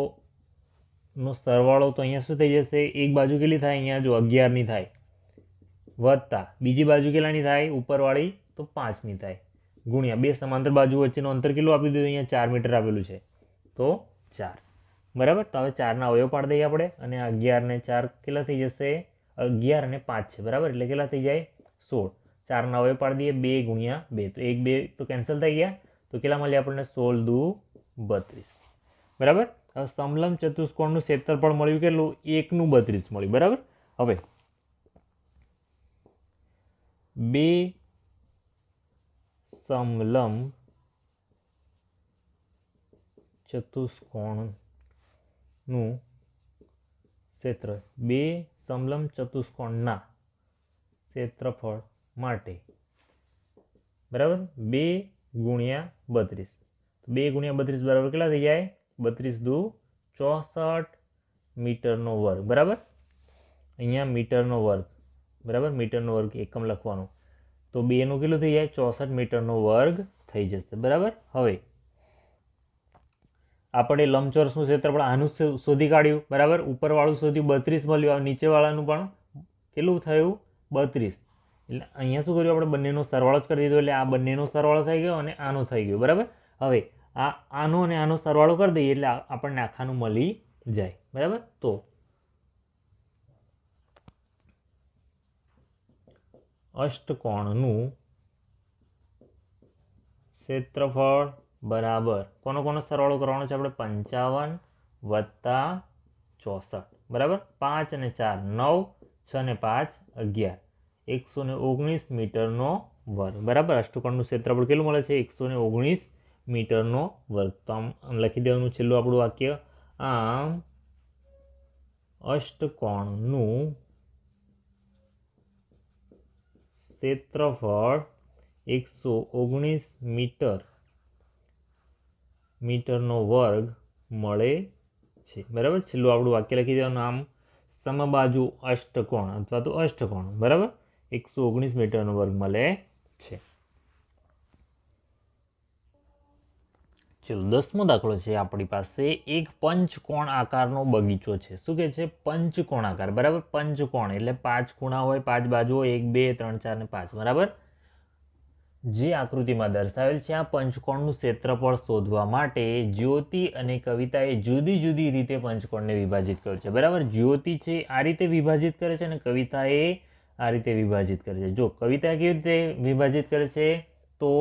S1: નો સરવાળો તો અહીંયા શું થઈ જશે, એક બાજુ કેટલી થાય, અહીંયા જો 11ની થાય, વત્તા બીજી બાજુ કેટલાની થાય, ઉપરવાળી તો 5ની થાય, ગુણ્યા બે સમાંતર બાજુ વચ્ચેનું અંતર કેટલું આપી દીધું, અહીંયા 4 મીટર આપેલું છે તો 4, બરાબર. તો હવે 4ના અવયવ પાડી દઈએ આપણે, અને 11 ને 4 કેટલા થઈ જશે, 11 અને 5 છે, બરાબર, એટલે કેટલા થઈ જાય 16. 4ના અવયવ પાડી દઈએ, 2 ગુણ્યા 2, તો 1 2 તો કેન્સલ થઈ ગયા, તો કેટલા મળ્યા આપણને, 16 દુ 32, બરાબર. હવે સમલંબ ચતુષ્કોણનું ક્ષેત્રફળ મળ્યું કેટલું, 1 નું 32 મળ્યું, બરાબર. હવે બે સમલંબ ચતુષ્કોણનું ક્ષેત્ર, બે સમલંબ ચતુષ્કોણના ક્ષેત્રફળ માટે, બરાબર, 2 ગુણ્યા 32, 2 ગુણ્યા 32 બરાબર કેટલા થઈ જાય, 32 દુ 64 મીટરનો વર્ગ, બરાબર. અહીંયા મીટરનો વર્ગ, બરાબર, મીટરનો વર્ગ એકમ લખવાનો, તો 2નું કેટલું થઈ જાય, 64 મીટરનો વર્ગ થઈ જશે, બરાબર. હવે આપણે લંબચોરસનું ક્ષેત્રફળ આનું શોધી કાઢ્યું, બરાબર, ઉપરવાળું શોધ્યું 32 મળ્યું, નીચેવાળાનું પણ કેટલું થયું 32, એટલે અહીંયા શું કર્યું આપણે, બંનેનો સરવાળો જ કરી દીધો, એટલે આ બંનેનો સરવાળો થઈ ગયો અને આનો થઈ ગયો, બરાબર. હવે આનો અને આનો સરવાળો કરી દઈએ એટલે આપણને આખાનું મળી જાય, બરાબર. તો અષ્ટકોણનું ક્ષેત્રફળ બરાબર કોનો સરવાળો કરવાનો છે આપણે, 55 વત્તા 64, બરાબર. 5 અને 4 9, 6 ને 5 11, 119 મીટરનો વર્ગ, બરાબર. અષ્ટકોણનું ક્ષેત્રફળ કેટલું મળે છે, 119 મીટરનો વર્ગ. તો આમ લખી દેવાનું છેલ્લું આપણું વાક્ય, આમ અષ્ટકોણનું ક્ષેત્રફળ 119 મીટરનો વર્ગ મળે છે, બરાબર. છેલ્લું આપણું વાક્ય લખી દેવાનું, આમ સમબાજુ અષ્ટકોણ અથવા તો અષ્ટકોણ, બરાબર, 119 મીટરનો વર્ગ મળે છે. ચલો 10મો દાખલો છે આપણી પાસે, એક પંચકોણ આકારનો બગીચો છે. શું કે છે, પંચકોણ આકાર, બરાબર. પંચકોણ એટલે 5 ખૂણા હોય, 5 બાજુ હોય, 1 2 3 4 ને 5, બરાબર. જે આકૃતિમાં દર્શાવેલ છે આ પંચકોણનું ક્ષેત્રફળ શોધવા માટે જ્યોતિ અને કવિતાએ જુદી જુદી રીતે પંચકોણને વિભાજિત કર્યું છે, બરાબર. જ્યોતિ છે આ રીતે વિભાજિત કરે છે અને કવિતાએ આ રીતે વિભાજિત કરે છે. જો કવિતા કેવી રીતે વિભાજિત કરે છે, તો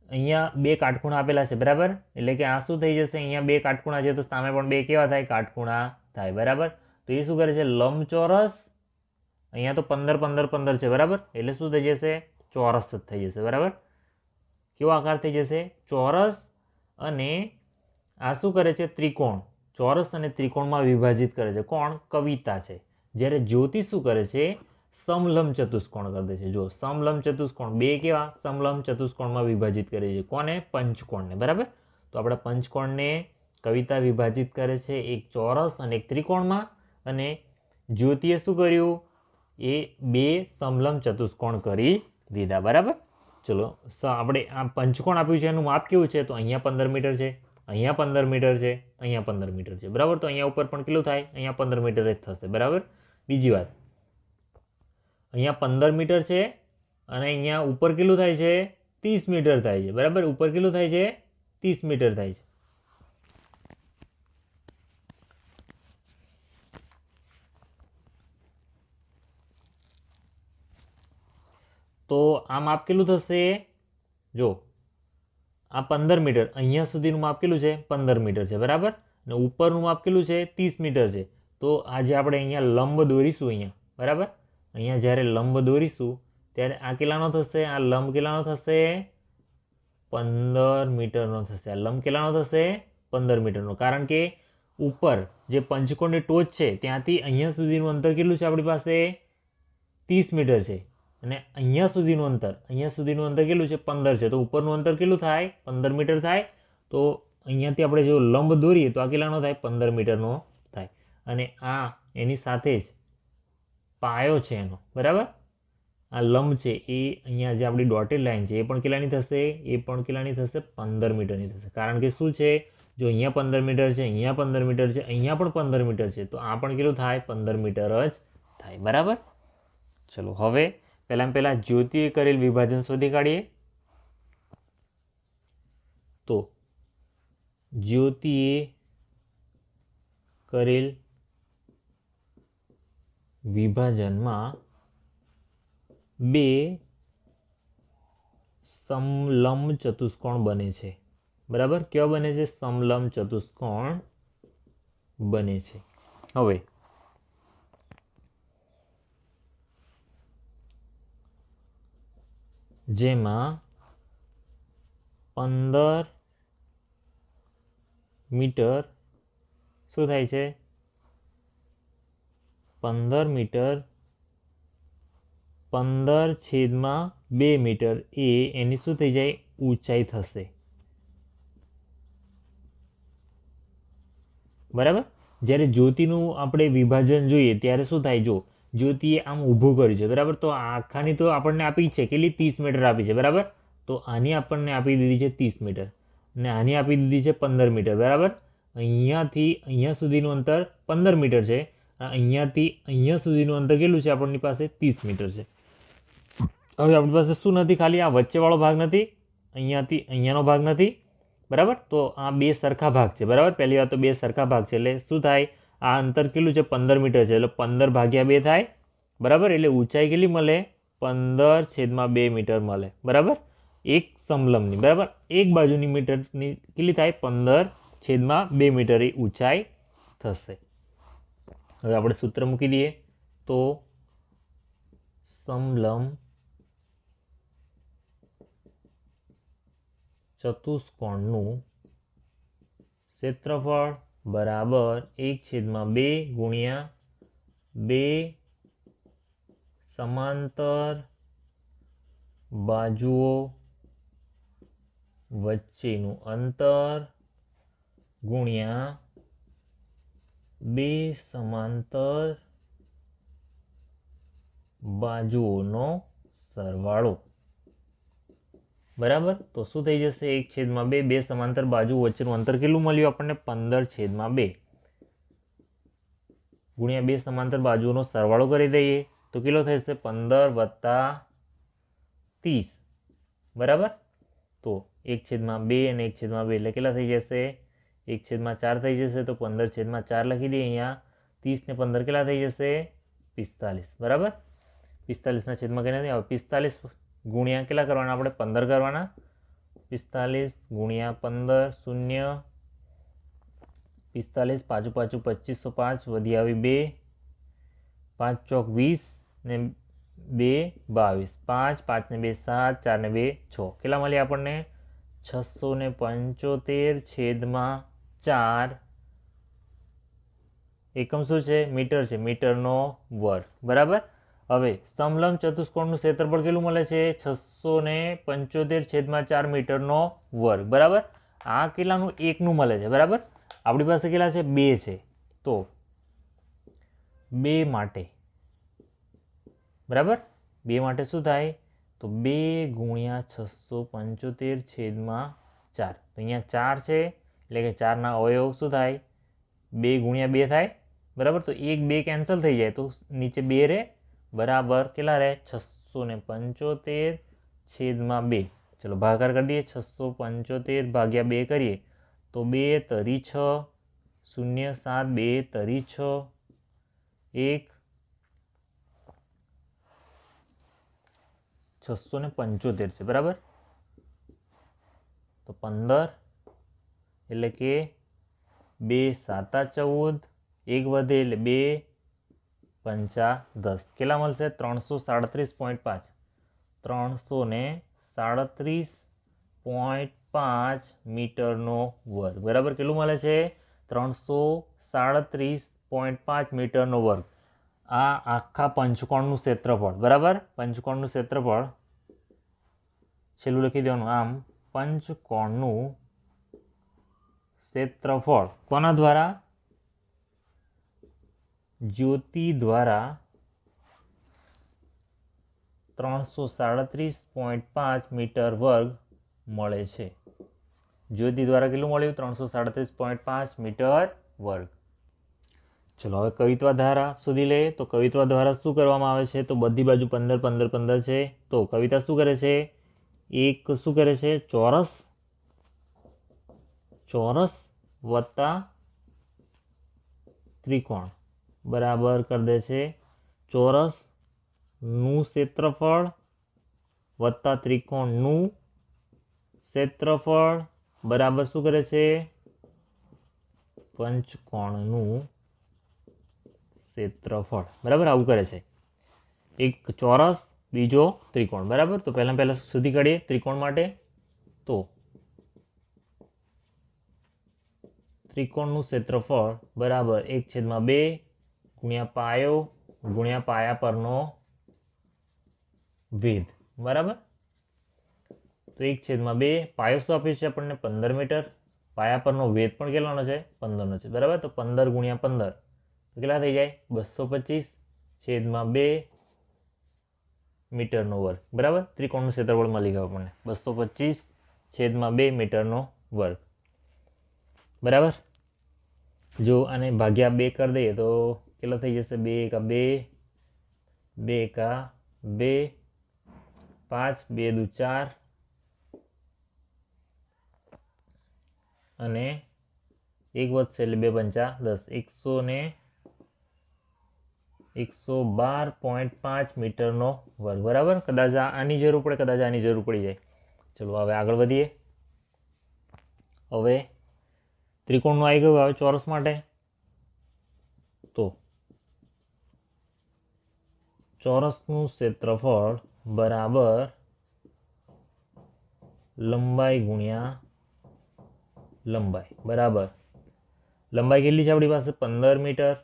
S1: અહીંયા 2 કાટખૂણા આપેલા છે, બરાબર, એટલે કે આ શું થઈ જશે, અહીંયા 2 કાટખૂણા છે તો સામે પણ 2 કેવા થાય, કાટખૂણા થાય, બરાબર. તો એ શું કરે છે, લંબચોરસ, અહીંયા તો 15 15 15 છે, બરાબર, એટલે શું થઈ જશે, ચોરસ જ થઈ જશે, બરાબર. કેવો આકાર થઈ જશે, ચોરસ. અને આ શું કરે છે, ત્રિકોણ, ચોરસ અને ત્રિકોણમાં વિભાજિત કરે છે, કોણ, કવિતા છે. જ્યારે જ્યોતિ શું કરે છે, સમલંબ ચતુષ્કોણ કરી દે છે. જો સમલંબ ચતુષ્કોણ, 2 કેવા સમલંબ ચતુષ્કોણમાં વિભાજિત કરે છે, કોને, પંચકોણને, બરાબર. તો આપણે પંચકોણને કવિતા વિભાજિત કરે છે એક ચોરસ અને એક ત્રિકોણમાં, અને જ્યોતિએ શું કર્યું, એ 2 સમલંબ ચતુષ્કોણ કરી દીધા, બરાબર. ચલો આપણે આ પંચકોણ આપ્યું છે એનું માપ કેવું છે, તો અહીંયા 15 મીટર છે, અહીંયા 15 મીટર છે, અહીંયા 15 મીટર છે, બરાબર. તો અહીંયા ઉપર પણ કેટલું થાય, અહીંયા 15 મીટર જ થશે, બરાબર. બીજી વાત, અહીંયા 15 મીટર છે અને અહીંયા ઉપર કેટલું થાય છે, 30 મીટર થાય છે, બરાબર. ઉપર કેટલું થાય છે, 30 મીટર થાય છે. તો આ માપ કેટલું થશે, જો આ 15 મીટર, અહીંયા સુધીનું માપ કેટલું છે, 15 મીટર છે, બરાબર. અને ઉપરનું માપ કેટલું છે, 30 મીટર છે. તો આજે આપણે અહીંયા લંબ દોરીશું, અહીંયા, બરાબર. અહીંયા જ્યારે લંબ દોરીશું ત્યારે આ કેટલાનો થશે, આ લંબ કેટલાનો થશે, 15 મીટરનો થશે. આ લંબ કેટલાનો થશે, 15 મીટરનો. કારણ કે ઉપર જે પંચકોણની ટોચ છે ત્યાંથી અહીંયા સુધીનું અંતર કેટલું છે આપણી પાસે, 30 મીટર છે. અને અહીંયા સુધીનું અંતર કેટલું છે, 15 છે. તો ઉપરનું અંતર કેટલું થાય, 15 મીટર થાય. તો અહીંયાથી આપણે જો લંબ દોરીએ તો આ કેટલાનો થાય, 15 મીટરનો થાય. અને આ એની સાથે જ પાયો છે એનો, બરાબર. આ લંબ છે એ અહીંયા જે આપણી ડોટેડ લાઈન છે એ પણ કેટલાની થશે, એ પણ કેટલાની થશે, 15 મીટરની થશે. કારણ કે શું છે, જો અહીંયા 15 મીટર છે, અહીંયા 15 મીટર છે, અહીંયા પણ 15 મીટર છે, તો આ પણ કેટલું થાય? 15 મીટર જ થાય. બરાબર. ચલો હવે પહેલાં જ્યોતિએ કરેલ વિભાજન શોધી કાઢીએ. તો જ્યોતિએ કરેલ વિભાજનમાં બે સમલંબ ચતુષ્કોણ બને છે. બરાબર. કેવા બને છે? સમલંબ ચતુષ્કોણ બને છે. હવે જેમાં 15 મીટર શું થાય છે? 15 મીટર 15/2 મીટર એ એની શું થઈ જાય? ઊંચાઈ થશે. બરાબર. જ્યારે જ્યોતિનું આપણે વિભાજન જોઈએ ત્યારે શું થાય? જો જ્યોતિએ આમ ઊભું કર્યું છે. બરાબર. તો આખાની તો આપણને આપી છે કેટલી? 30 મીટર આપી છે. બરાબર. તો આની આપણને આપી દીધી છે 30 મીટર અને આની આપી દીધી છે 15 મીટર. બરાબર. અહીંયાથી અહીંયા સુધીનું અંતર 15 મીટર છે. અહીંયાથી અહીંયા સુધીનું અંતર કેટલું છે આપણી પાસે? 30 મીટર છે. હવે આપણી પાસે શું નથી? ખાલી આ વચ્ચેવાળો ભાગ નથી, અહીંયાથી અહીંયાનો ભાગ નથી. બરાબર. તો આ બે સરખા ભાગ છે. બરાબર. પહેલી વાત તો બે સરખા ભાગ છે એટલે શું થાય? આ અંતર કેટલું છે? 15 મીટર છે એટલે 15/2 થાય. બરાબર. એટલે ઊંચાઈ કેટલી મળે? 15/2 મીટર મળે. બરાબર. એક સમલંબની. બરાબર. એક બાજુની મીટરની કેટલી થાય? 15/2 મીટર એ ઊંચાઈ થશે. હવે આપણે સૂત્ર મૂકી દઈએ. તો સમલંબ ચતુષ્કોણનું ક્ષેત્રફળ બરાબર 1/2 ગુણ્યા 2 સમાંતર બાજુઓ વચ્ચેનું અંતર ગુણ્યા 2 સમાંતર બાજુઓનો સરવાળો. બરાબર. તો શું થઈ જશે? 1/2 બે સમાંતર બાજુ વચ્ચેનું અંતર કેટલું મળ્યું આપણને? 15/2 ગુણ્યા 2 સમાંતર બાજુઓનો સરવાળો કરી દઈએ તો કેટલો થશે? 15 + 30. બરાબર. તો 1/2 અને 1/2 એટલે કેટલા થઈ જશે? 1/4 થઈ જશે. તો 15/4 લખી દઈએ અહીંયા. 30 ને 15 કેટલા થઈ જશે? 45. બરાબર. 45 છેદમાં કંઈ નથી આવે. 45 ગુણ્યા કેટલા કરવાના આપણે? 15 કરવાના. 45 ગુણ્યા 15 0 45 પાછું 2505 વધી આવી 2 5 ચોક 20 ને 2 22 5 5 ને 2 7 4 ને 2 6 કેટલા મળ્યા આપણને? 675/4. એકમ શું છે? મીટર છે. મીટરનો વર્ગ. બરાબર. હવે સમલંબ ચતુષ્કોણનું ક્ષેત્રફળ કેટલું મળે છે? 675/4 મીટરનો વર્ગ. બરાબર. આ કેટલાનું? 1નું મળે છે. બરાબર. આપણી પાસે કેટલા છે? 2 છે. તો 2 માટે બરાબર 2 માટે શું થાય? તો 2 ગુણ્યા 675/4. તો અહીંયા 4 છે એટલે કે 4ના અવયવ શું થાય? 2 ગુણ્યા 2 થાય. બરાબર. તો 1 2 કેન્સલ થઈ જાય તો નીચે 2 રહે. બરાબર કેટલા રહે? 675/2. ચલો ભાગાકાર કરી દઈએ. 675/2 કરીએ તો 2 તરી 6 0 7 2 તરી 6 1 675 છે. બરાબર. તો 15 એટલે કે 2 7 14 1 વધે એટલે 2 5 10 કેટલા મળશે? 337.5. 337.5 મીટરનો વર્ગ. બરાબર. કેટલું મળે છે? 337.5 મીટરનો વર્ગ. આ આખા પંચકોણનું ક્ષેત્રફળ. બરાબર. પંચકોણનું ક્ષેત્રફળ છેલ્લું લખી દેવાનું. આમ પંચકોણનું ક્ષેત્રફળ કોના દ્વારા? જ્યોતિ દ્વારા 337.5 મીટર વર્ગ મળે છે. જ્યોતિ દ્વારા કેટલું મળ્યું? 337.5 મીટર વર્ગ. ચલો હવે કવિત્વા ધારા શોધી લઈએ. તો કવિત્વા દ્વારા શું કરવામાં આવે છે? તો બધી બાજુ 15 15 15 છે. તો કવિતા શું કરે છે? એક શું કરે છે? ચોરસ વત્તા ત્રિકોણ બરાબર કરી દે છે ચોરસનું ક્ષેત્રફળ વત્તા ત્રિકોણનું ક્ષેત્રફળ બરાબર શું કરે છે? પંચકોણનું ક્ષેત્રફળ. બરાબર આવું કરે છે. એક ચોરસ, બીજો ત્રિકોણ. બરાબર. તો પહેલા સુધી કાઢીએ ત્રિકોણ માટે. તો ત્રિકોણનું ક્ષેત્રફળ બરાબર 1/2 ગુણ્યા પાયો ગુણ્યા પાયા પરનો વેધ. બરાબર. તો 1/2 પાયો શું આપ્યું છે આપણને? 15 મીટર. પાયા પરનો વેધ પણ કેટલાનો છે? 15નો છે. બરાબર. તો 15 ગુણ્યા 15 તો કેટલા થઈ જાય? 225/2 મીટરનો વર્ગ. બરાબર. ત્રિકોણનું ક્ષેત્રફળ મળી ગયું આપણને 225/2 મીટરનો વર્ગ. બરાબર. જો આને ભાગ્યા 2 કરી દઈએ તો કેટલા થઈ જશે? 2 એકા 2, 2 એકા 2, 5, 2 દુ 4 અને 1 વધશે એટલે 2 પંચા 10. 112.5 મીટરનો વર્ગ. બરાબર. કદાચ આની જરૂર પડે, કદાચ આની જરૂર પડી જાય. ચલો હવે આગળ વધીએ. હવે ત્રિકોણનું આવી ગયું. હવે ચોરસ માટે તો ચોરસનું ક્ષેત્રફળ બરાબર લંબાઈ ગુણ્યા લંબાઈ. બરાબર. લંબાઈ કેટલી છે આપણી પાસે? 15 મીટર.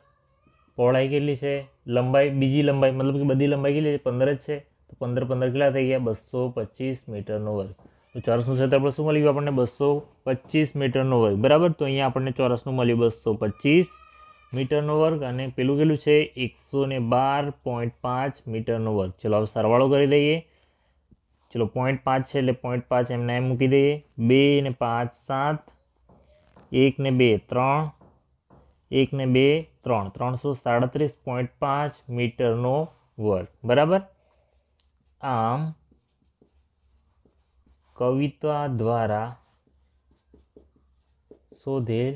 S1: પહોળાઈ કેટલી છે? લંબાઈ બીજી લંબાઈ મતલબ કે બધી લંબાઈ કેટલી છે? 15 જ છે. તો 15 15 કેટલા થઈ ગયા? 225 મીટરનો વર્ગ. તો ચોરસનું ક્ષેત્રફળ શું મળી ગયું આપણને? 225 મીટરનો વર્ગ. બરાબર. તો અહીંયા આપણને ચોરસનું મળ્યું 225 મીટરનો વર્ગ અને પેલું કેટલું છે? 112.5 મીટરનો વર્ગ. ચલો હવે સરવાળો કરી દઈએ. ચલો 0.5 છે એટલે 0.5 એમને એમ મૂકી દઈએ. 2 ને 5 7, 1 ને 2 3, 1 ને 2 3, 337.5 મીટરનો વર્ગ. બરાબર. આમ કવિતા દ્વારા શોધેલ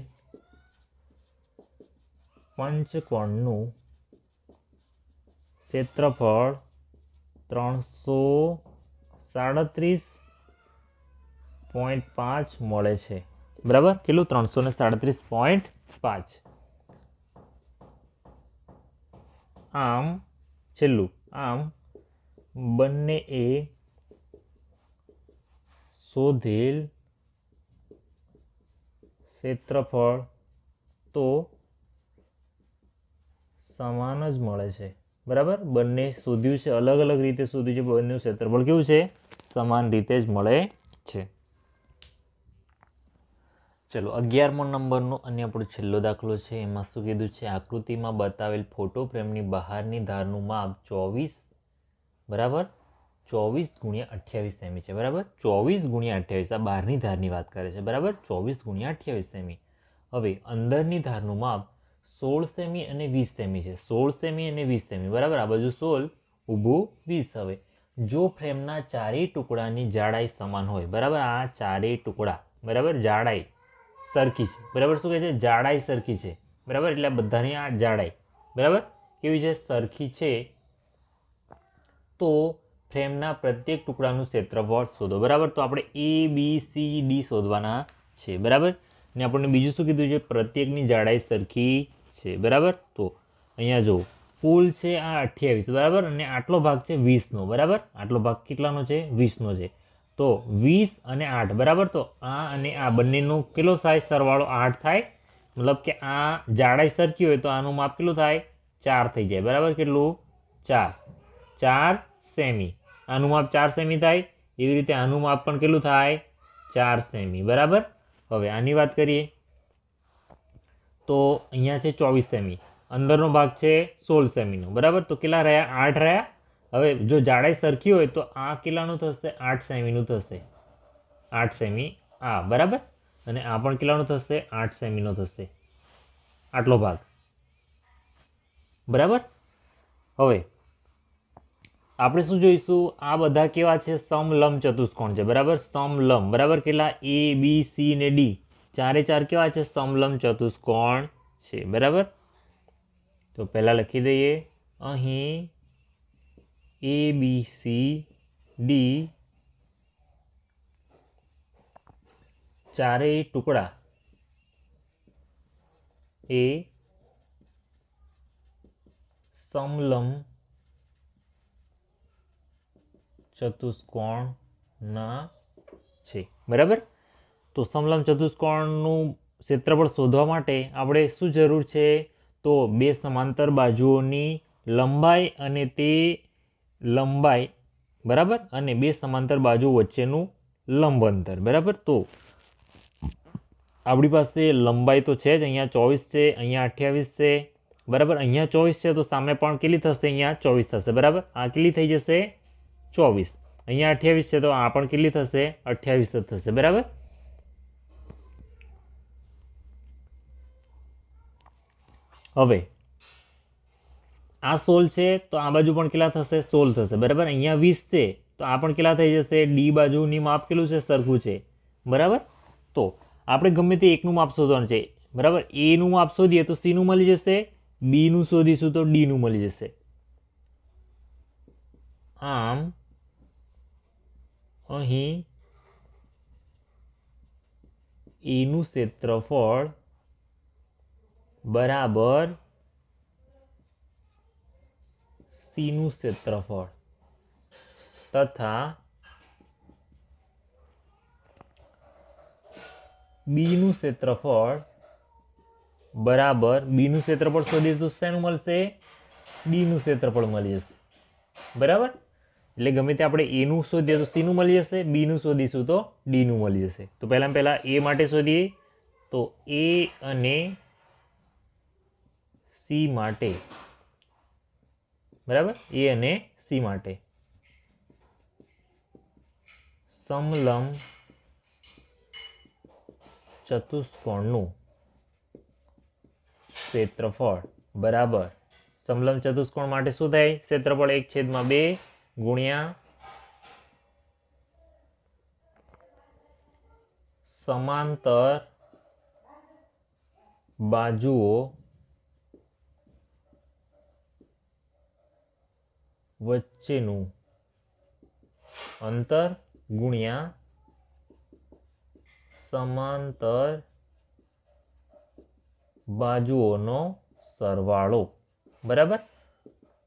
S1: પંચકોણનું ક્ષેત્રફળ 337.5 મળે છે. બરાબર. કેટલું? 337.5. આમ છેલ્લું આમ બંને એ શોધેલ ક્ષેત્રફળ તો સમાન જ મળે છે. બરાબર. બંને શોધ્યું છે, અલગ અલગ રીતે શોધ્યું છે. બંનેનું ક્ષેત્રફળ કેવું છે? સમાન રીતે જ મળે છે. ચલો 11મો નંબરનો અને આપણો છેલ્લો દાખલો છે. એમાં શું કીધું છે? આકૃતિમાં બતાવેલ ફોટો ફ્રેમની બહારની ધારનું માપ 24 બરાબર 24 ગુણ્યા 28 સેમી છે. બરાબર. 24 ગુણ્યા 28 આ બહારની ધારની વાત કરે છે. બરાબર. 24 ગુણ્યા 28 સેમી. હવે અંદરની ધારનું માપ 16 સેમી અને 20 સેમી છે. 16 સેમી અને 20 સેમી. બરાબર. આ બાજુ 16 ઊભું 20. હવે જો ફ્રેમના ચારેય ટુકડાની જાડાઈ સમાન હોય. બરાબર. આ ચારેય ટુકડા બરાબર જાડાઈ સરખી છે. બરાબર. શું કહે છે? જાડાઈ સરખી છે. બરાબર. એટલે બધાની આ જાડાઈ બરાબર કેવી છે? સરખી છે. તો ફ્રેમના પ્રત્યેક ટુકડાનું ક્ષેત્રફળ શોધો. બરાબર. તો આપણે ABCD શોધવાના છે. બરાબર. ને આપણને બીજું શું કીધું છે? પ્રત્યેકની જાડાઈ સરખી છે. બરાબર. તો અહીંયા જો કુલ છે આ 28. બરાબર. અને આટલો ભાગ છે 20નો. બરાબર. આટલો ભાગ કેટલાનો છે? 20નો છે. તો 20 અને 8 બરાબર. તો આ અને આ બંનેનો કેટલો થાય? સરવાળો 8 થાય. મતલબ કે આ જાડાઈ સરખી હોય તો આનું માપ કેટલું થાય? 4 થઈ જાય. બરાબર. કેટલું? 4 સેમી. આનું માપ 4 સેમી થાય. એવી રીતે આનું માપ પણ કેટલું થાય? 4 સેમી. બરાબર. હવે આની વાત કરીએ તો અહીંયા છે 24 સેમી. અંદરનો ભાગ છે 16 સેમીનો. બરાબર. તો કેટલા રહ્યા? 8 રહ્યા. હવે જો જાડાઈ સરખી હોય તો આ કેટલાનું થશે? 8 સેમીનું થશે. 8 સેમી આ. બરાબર. અને આ પણ કેટલાનો થશે? 8 સેમીનો થશે, આટલો ભાગ. બરાબર. હવે આપણે શું જોઈશું? આ બધા કેવા છે? સમલંબ ચતુષ્કોણ છે. બરાબર, સમલંબ. બરાબર, કેટલા? A B C ને D, ચારે ચાર કેવા છે? સમલંબ ચતુષ્કોણ છે. બરાબર, તો પહેલા લખી દઈએ અહીં A B C D ચારેય ટુકડા એ સમલંબ ચતુષ્કોણના છે. બરાબર, તો સમલંબ ચતુષ્કોણનું ક્ષેત્રફળ શોધવા માટે આપણે શું જરૂર છે? તો બે સમાંતર બાજુઓની લંબાઈ અને તે લંબાઈ, બરાબર, અને બે સમાંતર બાજુ વચ્ચેનું લંબ અંતર. બરાબર, તો આપણી પાસે લંબાઈ તો છે જ, અહીંયા 24 છે, અહીંયા 28 છે. બરાબર, અહીંયા 24 છે તો સામે પણ કેટલી થશે? અહીંયા 24 થશે. બરાબર, આ કેટલી થઈ જશે? 24. અહીંયા 28 છે તો આ પણ કેટલી થશે? 28 જ થશે. બરાબર, હવે આ 16 છે તો આ બાજુ પણ કેટલા થશે? 16 થશે. બરાબર, અહીંયા 20 છે તો આ પણ કેટલા થઈ જશે? ડી બાજુની માપ કેટલું છે? સરખું છે. બરાબર, તો આપણે ગમે તે એકનું માપ શોધવાનું છે. બરાબર, એ નું માપ શોધીએ તો સી નું મળી જશે, બી નું શોધીશું તો ડી નું મળી જશે. આમ અહીં એ નું ક્ષેત્રફળ બરાબર સી નું ક્ષેત્રફળ તથા બી નું ક્ષેત્રફળ બરાબર, બી નું ક્ષેત્રફળ શોધીએ તો શેનું મળશે? ડી નું ક્ષેત્રફળ મળી જશે. બરાબર, એટલે ગમે તે આપણે એ નું શોધીએ તો સી નું મળી જશે, બી નું શોધીશું તો ડી નું મળી જશે. તો પહેલા એ માટે શોધીએ તો એ અને સી માટે, બરાબર, એ અને સી માટે સમલંબ ચતુષ્કોણનું ક્ષેત્રફળ બરાબર, સમલંબ ચતુષ્કોણ માટે શું થાય? ક્ષેત્રફળ 1/2 ગુણ્યા સમાંતર બાજુઓ વચ્ચેનું અંતર ગુણ્યા સમાંતર બાજુઓનો સરવાળો. બરાબર,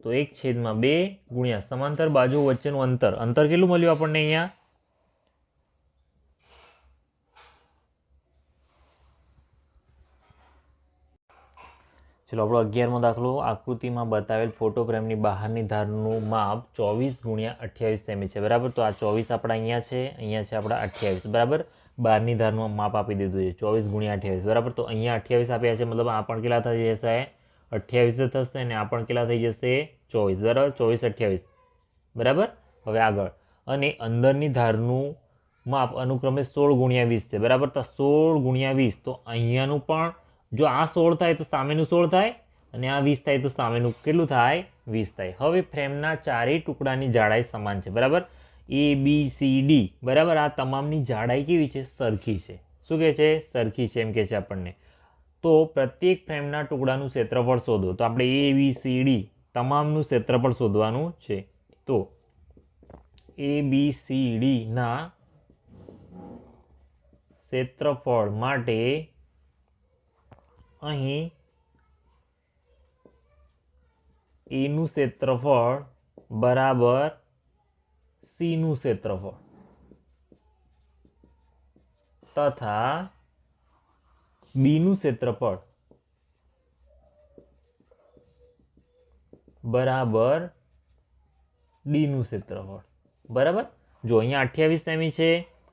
S1: તો 1/2 ગુણ્યા સમાંતર બાજુઓ વચ્ચેનું અંતર. અંતર કેટલું મળ્યું આપણને અહીંયા? ચલો આપણો 11મો દાખલો. આકૃતિમાં બતાવેલ ફોટો ફ્રેમની બહારની ધારનું માપ 24 × 28 સેમી છે. બરાબર, તો આ 24 આપણા અહીંયા છે, અહીંયા છે આપણા 28. બરાબર, બહારની ધારનું માપ આપી દીધું છે 24 × 28. બરાબર, તો અહીંયા 28 આપ્યા છે, મતલબ આ પણ કેટલા થઈ જશે? 28 થશે અને આ પણ કેટલા થઈ જશે? 24. બરાબર, 24 28. બરાબર, હવે આગળ, અને અંદરની ધારનું માપ અનુક્રમે 16 × 20 છે. બરાબર, તો 16 × 20, તો અહીંયાનું પણ જો આ 16 થાય તો સામેનું 16 થાય અને આ 20 થાય તો સામેનું કેટલું થાય? 20 થાય. હવે ફ્રેમના ચારેય ટુકડાની જાડાઈ સમાન છે. બરાબર, એ બી સી ડી, બરાબર, આ તમામની જાડાઈ કેવી છે? સરખી છે. શું કહે છે? સરખી છે એમ કહે છે આપણને. તો પ્રત્યેક ફ્રેમના ટુકડાનું ક્ષેત્રફળ શોધો. તો આપણે એ બી સી ડી તમામનું ક્ષેત્રફળ શોધવાનું છે. તો એ બી સી ડી ના ક્ષેત્રફળ માટે અહીં એ નું ક્ષેત્રફળ બરાબર સી નું ક્ષેત્રફળ તથા બી નું ક્ષેત્રફળ બરાબર ડી નું ક્ષેત્રફળ. બરાબર, જો અહીંયા 28 સેમી છે,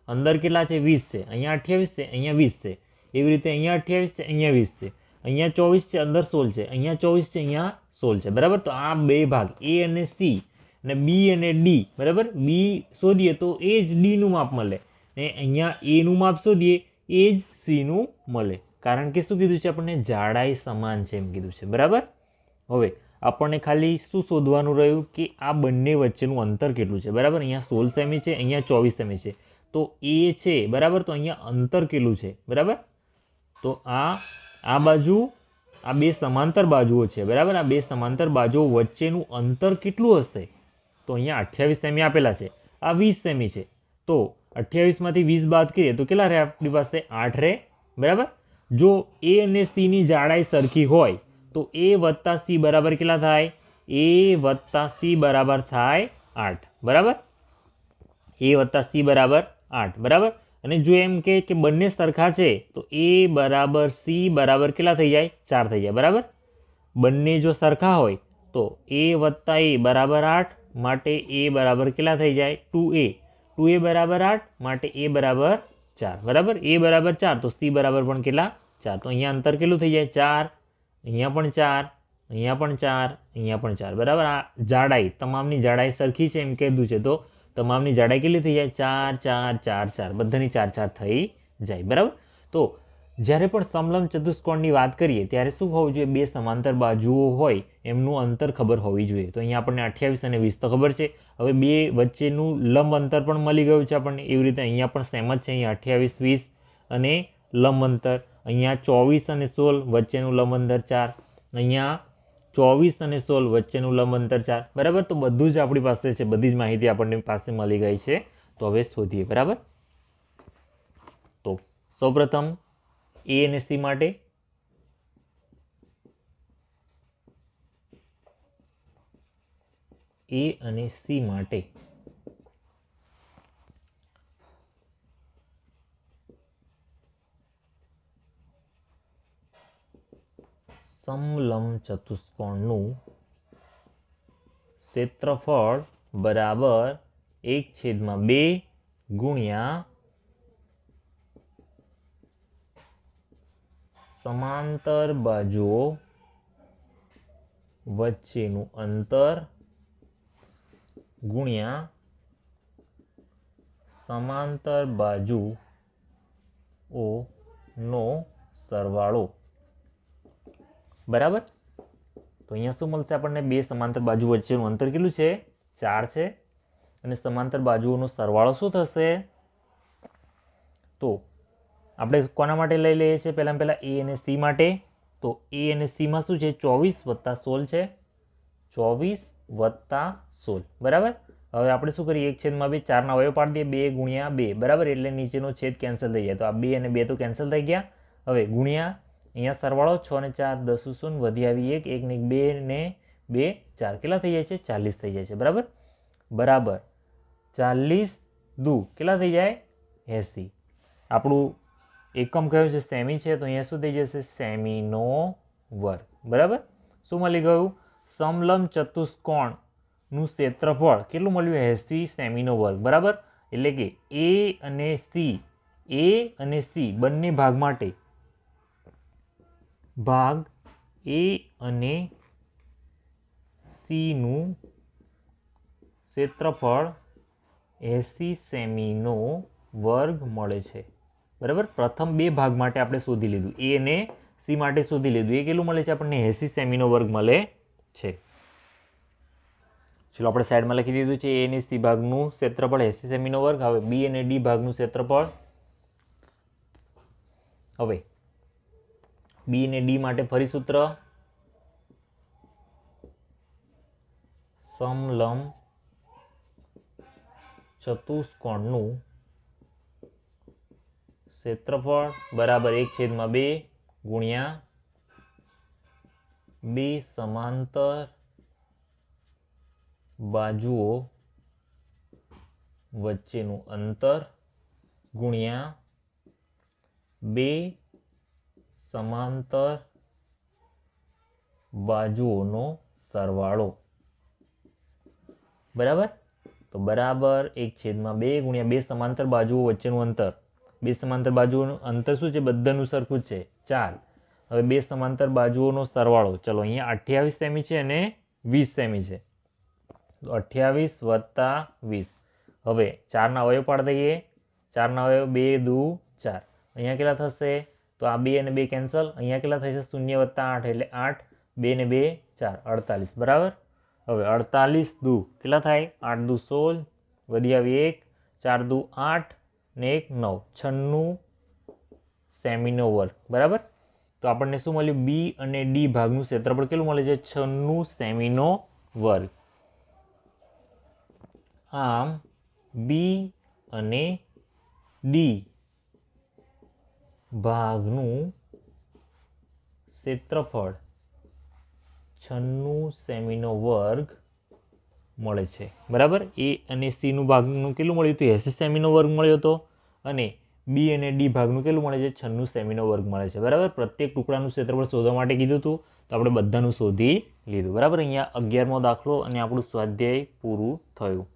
S1: અંદર કેટલા છે? 20 છે. અહીંયા 28 છે, અહીંયા 20 છે. એવી રીતે અહીંયા 28 છે, અહીંયા 20 છે, અહીંયા 24 છે, અંદર 16 છે, અહીંયા 24 છે, અહીંયા 16 છે. બરાબર, તો આ બે ભાગ એ અને સી અને બી અને ડી, બરાબર, બી શોધીએ તો એ જ ડી નું માપ મળે, ને અહીંયા એ નું માપ શોધીએ એ જ સીનું મળે, કારણ કે શું કીધું છે આપણને? જાડાઈ સમાન છે એમ કીધું છે, બરાબર. હવે આપણને ખાલી શું શોધવાનું રહ્યું કે આ બંને વચ્ચેનું અંતર કેટલું છે, બરાબર. અહીંયા 16 સેમી છે, અહીંયા 24 સેમી છે, તો એ છે, બરાબર. તો અહીંયા અંતર કેટલું છે, બરાબર. તો આ બાજુ, આ બે સમાંતર બાજુઓ છે, બરાબર. આ બે સમાંતર બાજુઓ વચ્ચેનું અંતર કેટલું હશે? તો અહીંયા 28 સેમી આપેલા છે, આ 20 સેમી છે, તો 28માંથી 20 બાદ કરીએ તો કેટલા રહે આપણી પાસે? 8 રહે, બરાબર. જો એ અને સીની જાડાઈ સરખી હોય તો એ વત્તા સી બરાબર કેટલા થાય? એ વત્તા સી બરાબર થાય 8, બરાબર. એ વત્તા સી બરાબર 8, બરાબર. અને જો એમ કે બંને સરખા છે તો એ બરાબર સી બરાબર કેટલા થઈ જાય? 4 થઈ જાય, બરાબર. બંને જો સરખા હોય તો એ વત્તા એ બરાબર 8, માટે એ બરાબર કેટલા થઈ જાય? 2a. 2a બરાબર 8, માટે એ બરાબર 4, બરાબર. એ બરાબર 4 તો સી બરાબર પણ કેટલા? 4. તો અહીંયા અંતર કેટલું થઈ જાય? 4. અહીંયા પણ 4, અહીંયા પણ 4, અહીંયા પણ 4, બરાબર. આ જાડાઈ, તમામની જાડાઈ સરખી છે એમ કીધું છે, તો તમામની જાડાઈ કેટલી થઈ જાય? 4 4 4 4, બધાની 4 4 થઈ જાય, બરાબર. તો જ્યારે પણ સમલંબ ચતુષ્કોણની વાત કરીએ ત્યારે શું હોવું જોઈએ? બે સમાંતર બાજુઓ હોય એમનું અંતર ખબર હોવી જોઈએ. તો અહીંયા આપણને 28 અને 20 તો ખબર છે. હવે બે વચ્ચેનું લંબ અંતર પણ મળી ગયું છે આપણને. એવી રીતે અહીંયા પણ સેમ જ છે. અહીંયા 28 20 અને લંબ અંતર. અહીંયા 24 અને 16 વચ્ચેનું લંબ અંતર 4. અહીંયા 24 અને 16 વચ્ચેનું લંબ અંતર 4, બરાબર. તો બધું જ આપણી પાસે છે, બધી જ માહિતી આપણને પાસે મળી ગઈ છે. તો હવે શોધીએ, બરાબર. તો સૌપ્રથમ એ અને સી માટે સમલંબ ચતુષ્કોણનું ક્ષેત્રફળ બરાબર 1/2 ગુણ્યા સમાંતર બાજુઓ વચ્ચેનું અંતર ગુણ્યા સમાંતર બાજુઓનો સરવાળો, બરાબર. તો અહીંયા શું મળશે આપણને? બે સમાંતર બાજુ વચ્ચેનું અંતર કેટલું છે? 4 છે. અને સમાંતર બાજુઓનો સરવાળો શું થશે? તો આપણે કોના માટે લઈ લઈએ છીએ? પહેલાં એ અને સી માટે. તો એ અને સીમાં શું છે? 24 + 16 છે. 24 + 16, બરાબર. હવે આપણે શું કરીએ? 1/2, 4ના અવયવ પાડી દઈએ, 2 × 2, બરાબર. એટલે નીચેનો છેદ કેન્સલ થઈ જાય. તો આ 2 અને 2 તો કેન્સલ થઈ ગયા. હવે ગુણ્યા અહીંયા સરવાળો 6 ને 4 10 0, વધી આવી 1 1 ને 2 ને 2 4, કેટલા થઈ જાય છે? 40 થઈ જાય છે, બરાબર. બરાબર 40 દુ કેટલા થઈ જાય? 80. આપણું એકમ કયો છે? સેમી છે. તો અહીંયા શું થઈ જશે? સેમીનો વર્ગ, બરાબર. શું મળી ગયું? સમલંબ ચતુષ્કોણનું ક્ષેત્રફળ કેટલું મળ્યું? 80 સેમીનો વર્ગ, બરાબર. એટલે કે એ અને સી બંને ભાગ માટે ભાગ એ અને સીનું ક્ષેત્રફળ 80 સેમીનો વર્ગ મળે છે, બરાબર. પ્રથમ બે ભાગ માટે આપણે શોધી લીધું, એ અને સી માટે શોધી લીધું. એ કેટલું મળે છે આપણને? 80 સેમીનો વર્ગ મળે છે. ચલો આપણે સાઈડમાં લખી દીધું છે. એ અને સી ભાગનું ક્ષેત્રફળ 80 સેમીનો વર્ગ. હવે બી અને ડી ભાગનું ક્ષેત્રફળ. હવે બી અને ડી માટે ફરી સૂત્ર, સમલંબ ચતુષ્કોણનું ક્ષેત્રફળ બરાબર 1/2 ગુણ્યા બે સમાંતર બાજુઓ વચ્ચેનું અંતર ગુણ્યા બે સમાંતર બાજુઓનો સરવાળો, બરાબર. તો બરાબર 1/2 ગુણ્યા બે સમાંતર બાજુઓ વચ્ચેનું અંતર. બે સમાંતર બાજુઓનું અંતર શું છે? બધાનું સરખું જ છે, 4. હવે બે સમાંતર બાજુઓનો સરવાળો, ચલો અહીંયા 28 સેમી છે અને 20 સેમી છે. તો 28 + 20. હવે 4ના અવયવ પાડી દઈએ. 4ના અવયવ 2 દુ 4. અહીંયા કેટલા થશે? તો આ 2 અને 2 કેન્સલ. અહીંયા કેટલા થશે? 0 + 8 એટલે 8, 2 ને 2 4, 48. બરાબર. હવે 48 દુ કેટલા થાય? 8 દુ 16, વધી આવી 1, 4 દુ 8 ને 1 9, 96 સેમીનો વર્ગ. બરાબર. તો આપણને શું મળ્યું? બી અને ડી ભાગનું ક્ષેત્રફળ કેટલું મળે છે? 96 સેમીનો વર્ગ. આમ બી અને ડી ભાગનું ક્ષેત્રફળ 96 સેમીનો વર્ગ મળે છે. બરાબર. એ અને સીનું ભાગનું કેટલું મળ્યું હતું? 80 સેમીનો વર્ગ મળ્યો હતો. અને બી અને ડી ભાગનું કેટલું મળે છે? 96 સેમીનો વર્ગ મળે છે. બરાબર. પ્રત્યેક ટુકડાનું ક્ષેત્રફળ શોધવા માટે કીધું હતું, તો આપણે બધાનું શોધી લીધું. બરાબર. અહીંયા 11મો દાખલો અને આપણું સ્વાધ્યાય પૂરું થયું.